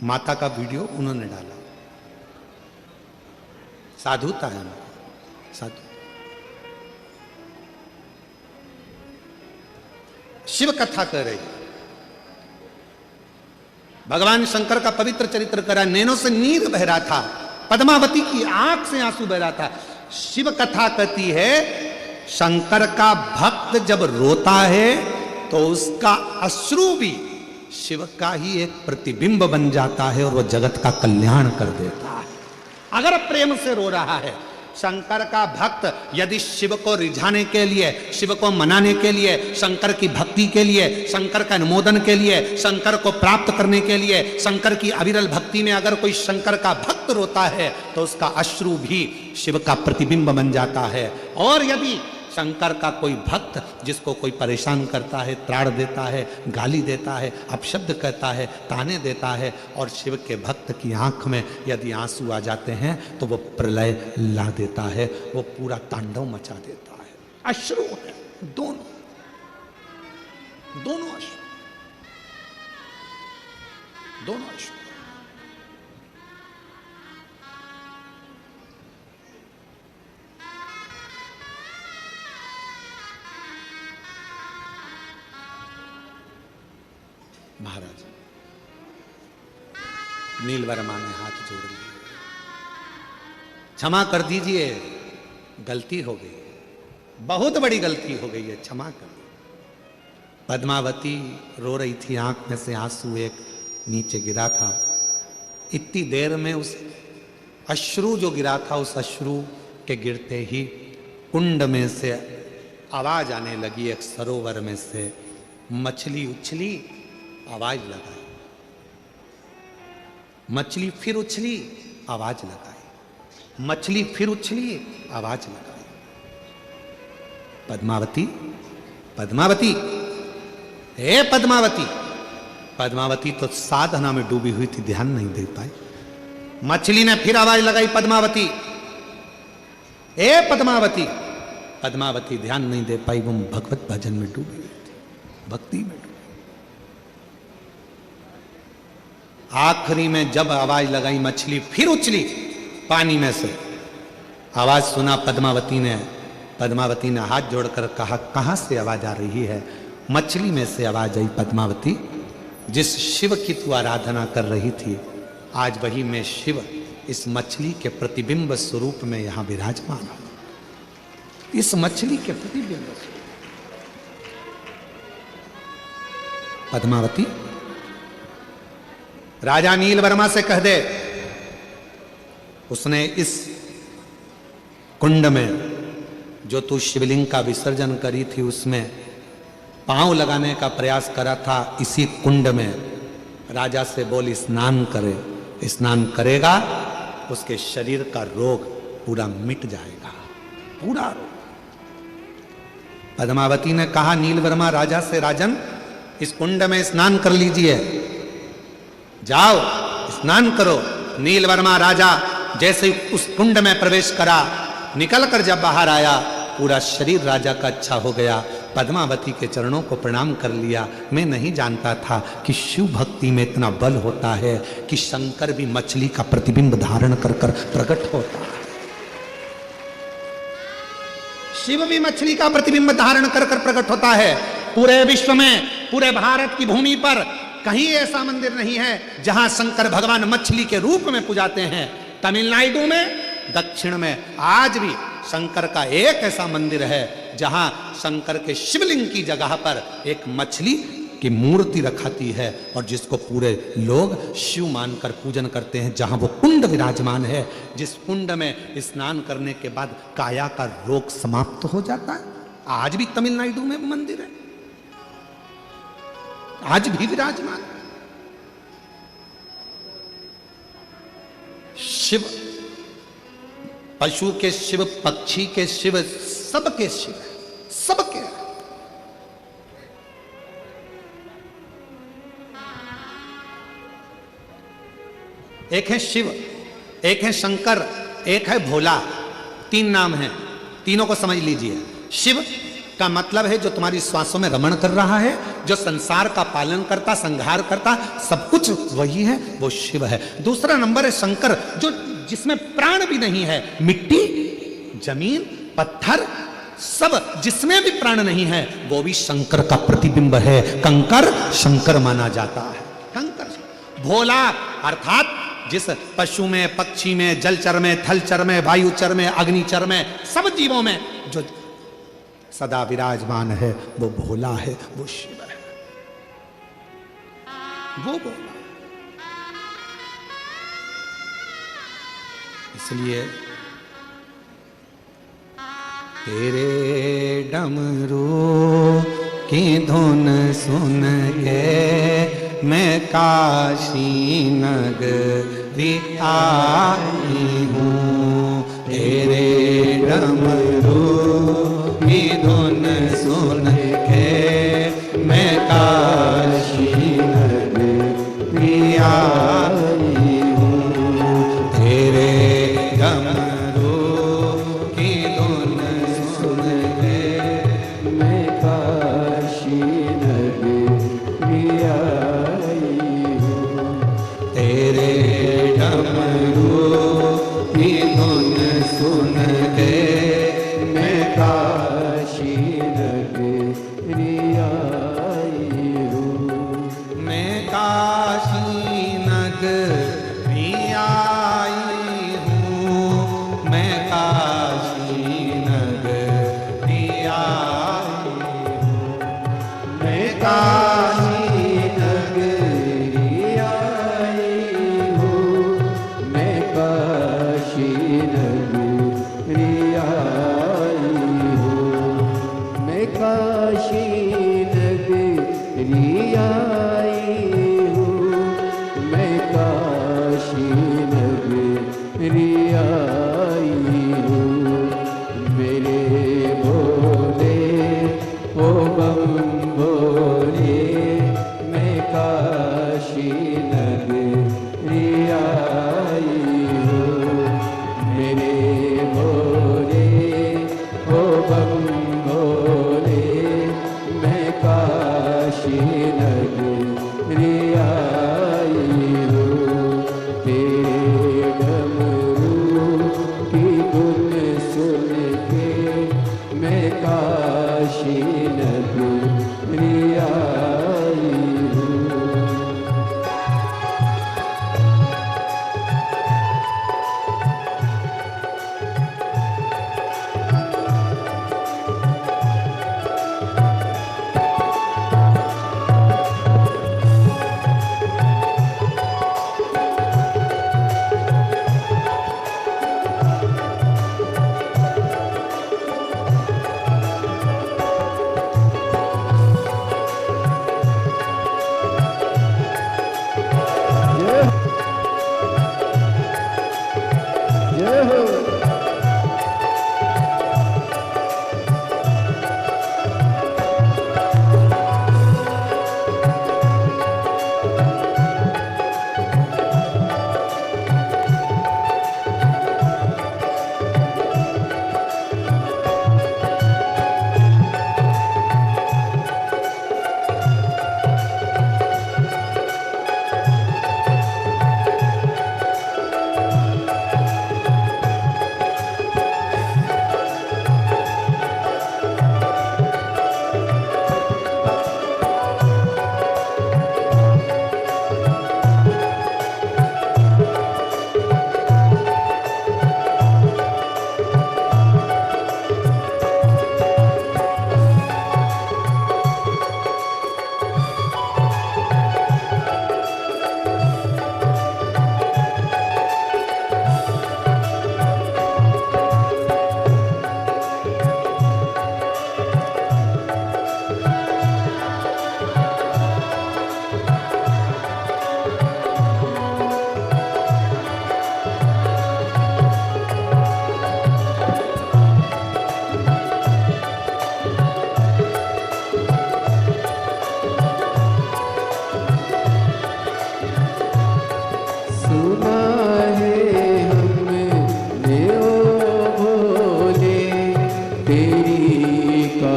माता का वीडियो उन्होंने डाला। साधुता है उनको, साधु। शिव कथा कर रही, भगवान शंकर का पवित्र चरित्र करा, नैनों से नीर बह रहा था, पद्मावती की आंख से आंसू बह रहा था। शिव कथा कहती है शंकर का भक्त जब रोता है तो उसका अश्रु भी शिव का ही एक प्रतिबिंब बन जाता है और वह जगत का कल्याण कर देता है। अगर प्रेम से रो रहा है शंकर का भक्त, यदि शिव को रिझाने के लिए, शिव को मनाने के लिए, शंकर की भक्ति के लिए, शंकर का अनुमोदन के लिए, शंकर को प्राप्त करने के लिए, शंकर की अविरल भक्ति में अगर कोई शंकर का भक्त रोता है तो उसका अश्रु भी शिव का प्रतिबिंब बन जाता है। और यदि शंकर का कोई भक्त जिसको कोई परेशान करता है, त्राण देता है, गाली देता है, अपशब्द कहता है, ताने देता है, और शिव के भक्त की आंख में यदि आंसू आ जाते हैं तो वो प्रलय ला देता है, वो पूरा तांडव मचा देता है। अश्रु है, दोनों अश्रु, दोनों अश्रु। महाराज नीलवर्मा ने हाथ जोड़ लिए, क्षमा कर दीजिए, गलती हो गई, बहुत बड़ी गलती हो गई है, क्षमा कर दीजिए। पद्मावती रो रही थी, आंख में से आंसू एक नीचे गिरा था। इतनी देर में उस अश्रु जो गिरा था, उस अश्रु के गिरते ही कुंड में से आवाज आने लगी। एक सरोवर में से मछली उछली, आवाज लगाई, मछली फिर उछली, आवाज लगाई, मछली फिर उछली, आवाज लगाई। पद्मावती, पद्मावती, हे पद्मावती। पद्मावती तो साधना में डूबी हुई थी, ध्यान नहीं दे पाई। मछली ने फिर आवाज लगाई, पद्मावती, हे पद्मावती। पद्मावती ध्यान नहीं दे पाई, वो भगवत भजन में डूबी हुई थी, भक्ति में डूबी। आखिरी में जब आवाज लगाई, मछली फिर उछली पानी में से, आवाज सुना पद्मावती ने। पद्मावती ने हाथ जोड़कर कहा, कहां से आवाज आ रही है? मछली में से आवाज आई, पद्मावती, जिस शिव की तू आराधना कर रही थी, आज वही मैं शिव इस मछली के प्रतिबिंब स्वरूप में यहां विराजमान हूं। इस मछली के प्रतिबिंब से। पद्मावती राजा नील वर्मा से कह दे, उसने इस कुंड में जो तू शिवलिंग का विसर्जन करी थी उसमें पांव लगाने का प्रयास करा था, इसी कुंड में राजा से बोल स्नान करे। स्नान करेगा उसके शरीर का रोग पूरा मिट जाएगा, पूरा रोग। पद्मावती ने कहा नील वर्मा राजा से, राजन इस कुंड में स्नान कर लीजिए, जाओ स्नान करो। नील वर्मा राजा जैसे उस कुंड में प्रवेश करा, निकलकर जब बाहर आया पूरा शरीर राजा का अच्छा हो गया। पद्मावती के चरणों को प्रणाम कर लिया। मैं नहीं जानता था कि शिव भक्ति में इतना बल होता है कि शंकर भी मछली का प्रतिबिंब धारण कर कर प्रकट होता है। शिव भी मछली का प्रतिबिंब धारण कर कर प्रकट होता है। पूरे विश्व में, पूरे भारत की भूमि पर कहीं ऐसा मंदिर नहीं है जहां शंकर भगवान मछली के रूप में पूजाते हैं। तमिलनाडु में, दक्षिण में आज भी शंकर का एक ऐसा मंदिर है जहां शंकर के शिवलिंग की जगह पर एक मछली की मूर्ति रखाती है और जिसको पूरे लोग शिव मानकर पूजन करते हैं। जहां वो कुंड विराजमान है, जिस कुंड में स्नान करने के बाद काया का रोग समाप्त हो जाता है। आज भी तमिलनाडु में मंदिर है, आज भी विराजमान। शिव, पशु के शिव, पक्षी के शिव, सबके शिव, सबके। एक है शिव, एक है शंकर, एक है भोला। तीन नाम हैं, तीनों को समझ लीजिए। शिव का मतलब है जो तुम्हारी श्वासों में रमण कर रहा है, जो संसार का पालन करता, संहार करता, सब कुछ वही है, वो शिव है। दूसरा नंबर है शंकर, जो जिसमें प्राण भी नहीं है। मिट्टी, जमीन, पत्थर, सब जिसमें भी प्राण नहीं है वो भी शंकर का प्रतिबिंब है। कंकर शंकर माना जाता है। कंकर। भोला अर्थात जिस पशु में, पक्षी में, जलचर में, थलचर में, वायुचर में, अग्निचर में, सब जीवों में जो सदा विराजमान है वो भोला है, वो शिव है, वो भोला। इसलिए तेरे डमरू की धुन सुन के मैं काशी नगरी आई हूँ। तेरे डमरू की धुन सुन के मैं काशी नगरी आई हूँ। तेरे डमरू की धुन सुन के मैं काशी नगरी आई हूँ। तेरे डमरू की धुन सुन के मैं काशी नगरी आई हूँ। मैं काशी नगरी आई हूँ। मैं काशी नगरी आई हूँ। मैं काशी नगरी आई हूँ। मैं काशी नगरी आई हूँ। मैं काशी नगरी आई हूँ। मैं काशी नगरी आई हूँ। मेरे भोले ओ बम भोले, मैं काशी नगरी आई हूँ। मेरे भोले ओ बम भोले, मैं काशी नगरी आई हूँ। तेरे डमरू की धुन सुन के मैं काशी नगरी आई हूँ।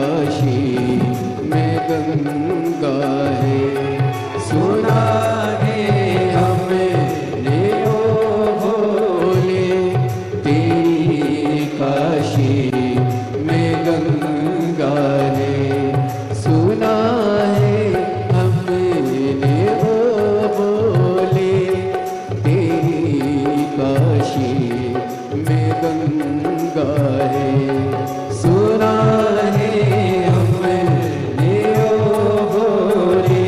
काशी में गंगा है। सुना है हमने ओ भोले तेरी काशी में गंगा है। सुना है हमने ओ भोले तेरी काशी में गंगा है। सुना है हमने ओ भोले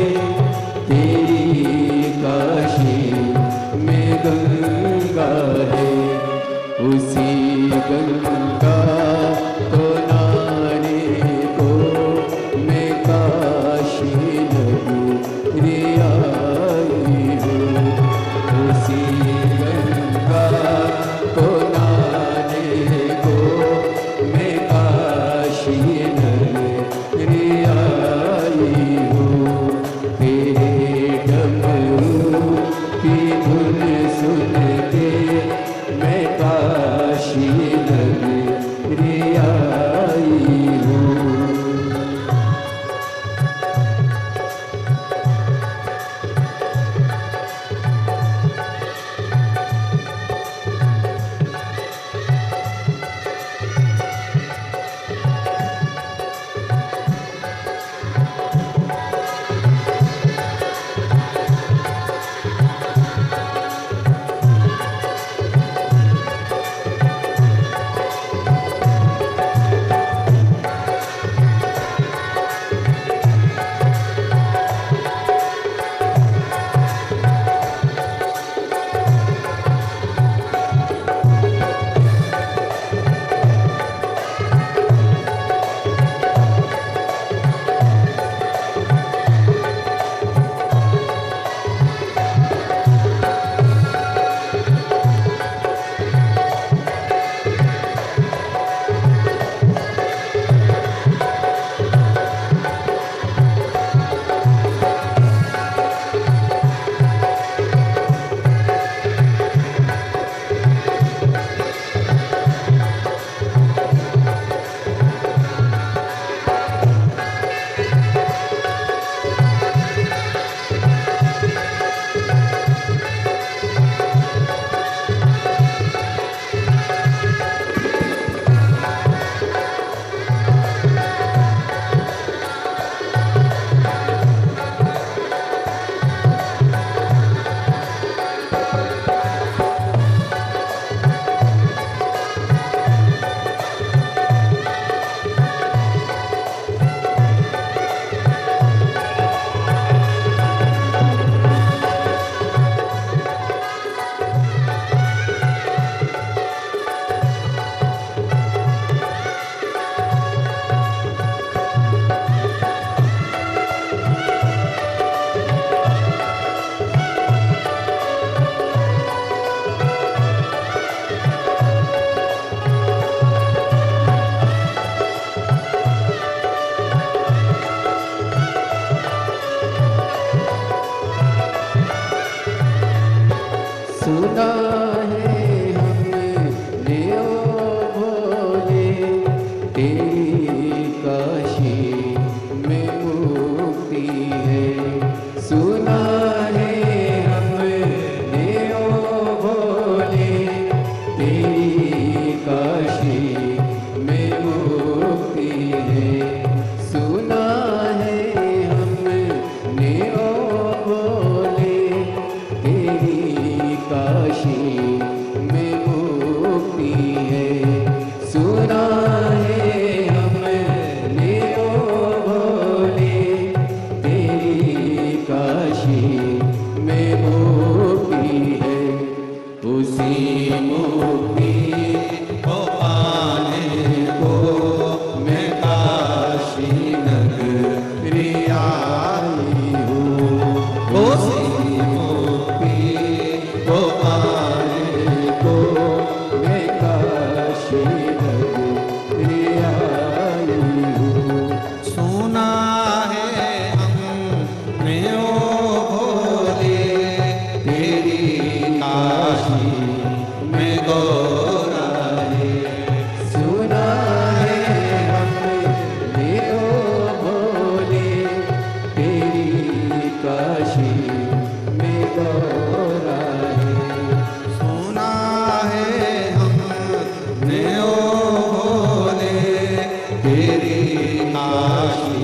काशी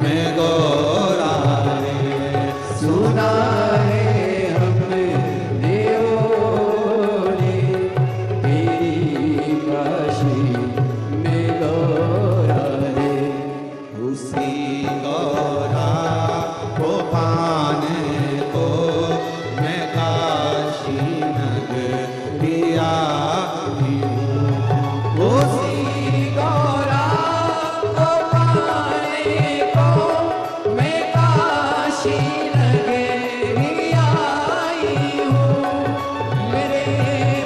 में गौरा रे। सुना है हमने देवों ने तेरी काशी में गौरा रे। उसी गौरा को पाने को मैं काशी नगरी आई हूँ। उसी गौरा को पाने को मैं काशी नगरी आई हूँ। मेरे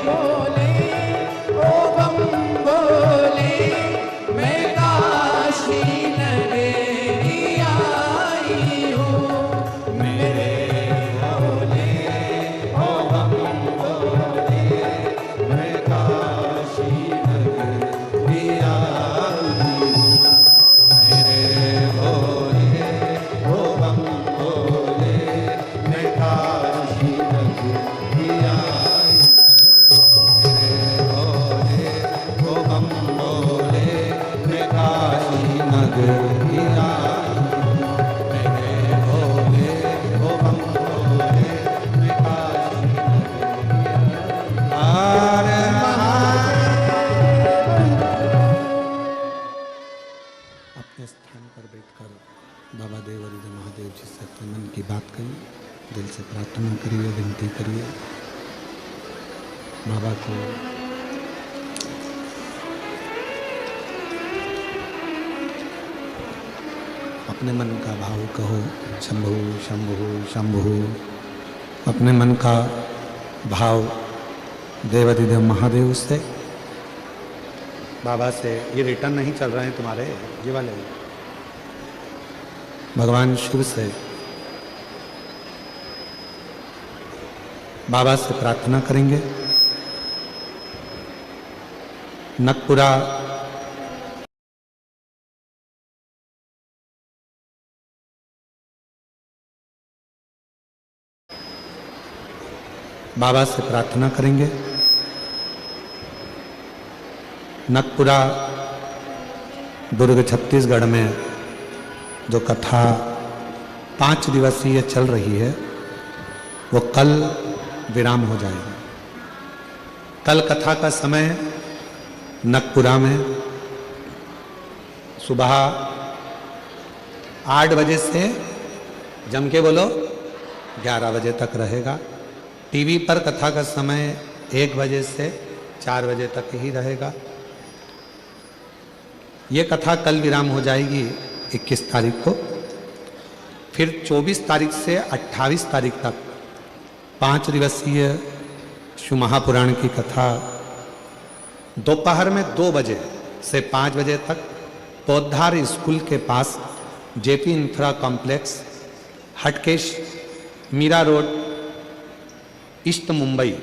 बोले ओ बम बोले मैं काशी नगरी आई हूँ। मेरे बोले ओ बम बोले मैं काशी नगरी आई हूँ। मेरे भोले ओ बम भोले मैं काशी नगरी आई। मेरे भोले ओ बम भोले मैं काशी नगरी आई। मेरे भोले ओ बम भोले मैं काशी नगरी आई। अपने स्थान पर बैठकर बाबा देव और महादेव जी से अपने मन की बात करिए, दिल से प्रार्थना करिए, विनती करिए बाबा को। अपने मन का भाव कहो, शंभु शंभु शंभु। अपने मन का भाव देवाधिदेव महादेव से, बाबा से। ये रिटर्न नहीं चल रहे हैं तुम्हारे, ये वाले भगवान शिव से बाबा से प्रार्थना करेंगे। नकपुरा बाबा से प्रार्थना करेंगे। नकपुरा दुर्ग छत्तीसगढ़ में जो कथा 5 दिवसीय चल रही है वो कल विराम हो जाएगी। कल कथा का समय नकपुरा में सुबह 8 बजे से जम के बोलो 11 बजे तक रहेगा। टीवी पर कथा का समय 1 बजे से 4 बजे तक ही रहेगा। ये कथा कल विराम हो जाएगी 21 तारीख को। फिर 24 तारीख से 28 तारीख तक 5 दिवसीय शिव महापुराण की कथा दोपहर में 2 बजे से 5 बजे तक पौधार स्कूल के पास JP infra complex, Hatkesh, Mira road, east Mumbai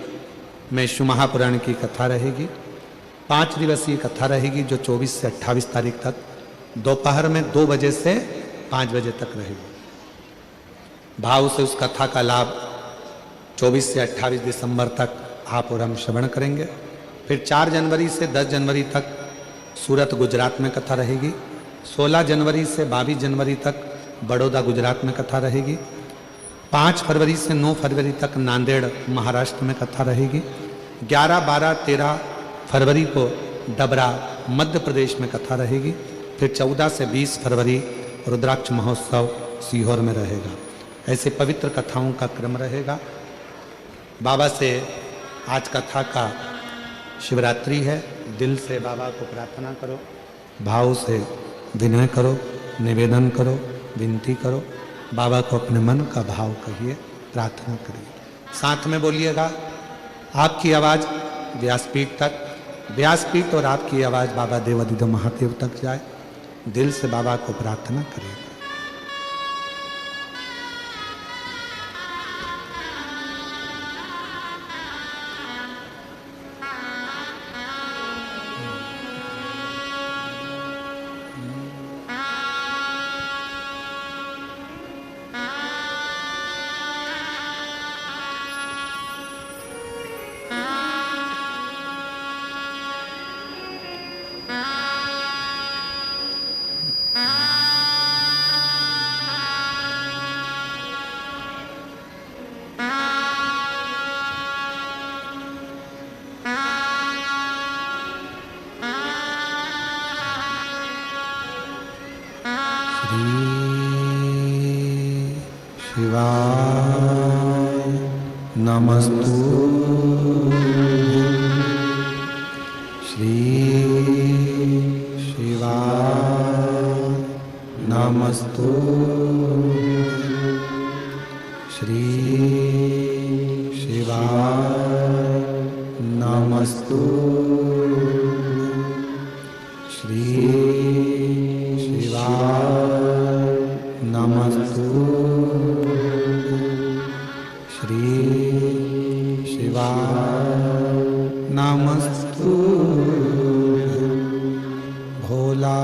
में शिव महापुराण की कथा रहेगी। 5 दिवसीय कथा रहेगी जो 24 से 28 तारीख तक दोपहर में 2 बजे से 5 बजे तक रहेगी। भाव से उस कथा का लाभ 24 से 28 दिसंबर तक आप और हम श्रवण करेंगे। फिर 4 जनवरी से 10 जनवरी तक सूरत गुजरात में कथा रहेगी। 16 जनवरी से 22 जनवरी तक बड़ौदा गुजरात में कथा रहेगी। 5 फरवरी से 9 फरवरी तक नांदेड़ महाराष्ट्र में कथा रहेगी। 11, 12, 13 फरवरी को डबरा मध्य प्रदेश में कथा रहेगी। फिर 14 से 20 फरवरी रुद्राक्ष महोत्सव सीहोर में रहेगा। ऐसे पवित्र कथाओं का क्रम रहेगा। बाबा से आज कथा का शिवरात्रि है। दिल से बाबा को प्रार्थना करो, भाव से विनय करो, निवेदन करो, विनती करो। बाबा को अपने मन का भाव कहिए, प्रार्थना करिए। साथ में बोलिएगा। आपकी आवाज़ व्यासपीठ तक, व्यासपीठ और आपकी आवाज़ बाबा देवाधिदेव महादेव तक जाए। दिल से बाबा को प्रार्थना करिए। श्री शिवाय नमस्तुभ्यं। श्री शिवाय नमस्तुभ्यं। श्री शिवाय नमस्तुभ्यं। श्री शिवाय नमस्तुभ्यं। श्री शिवाय नमस्तुभ्यं। भोला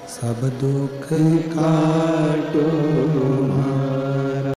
सब दुख काटो।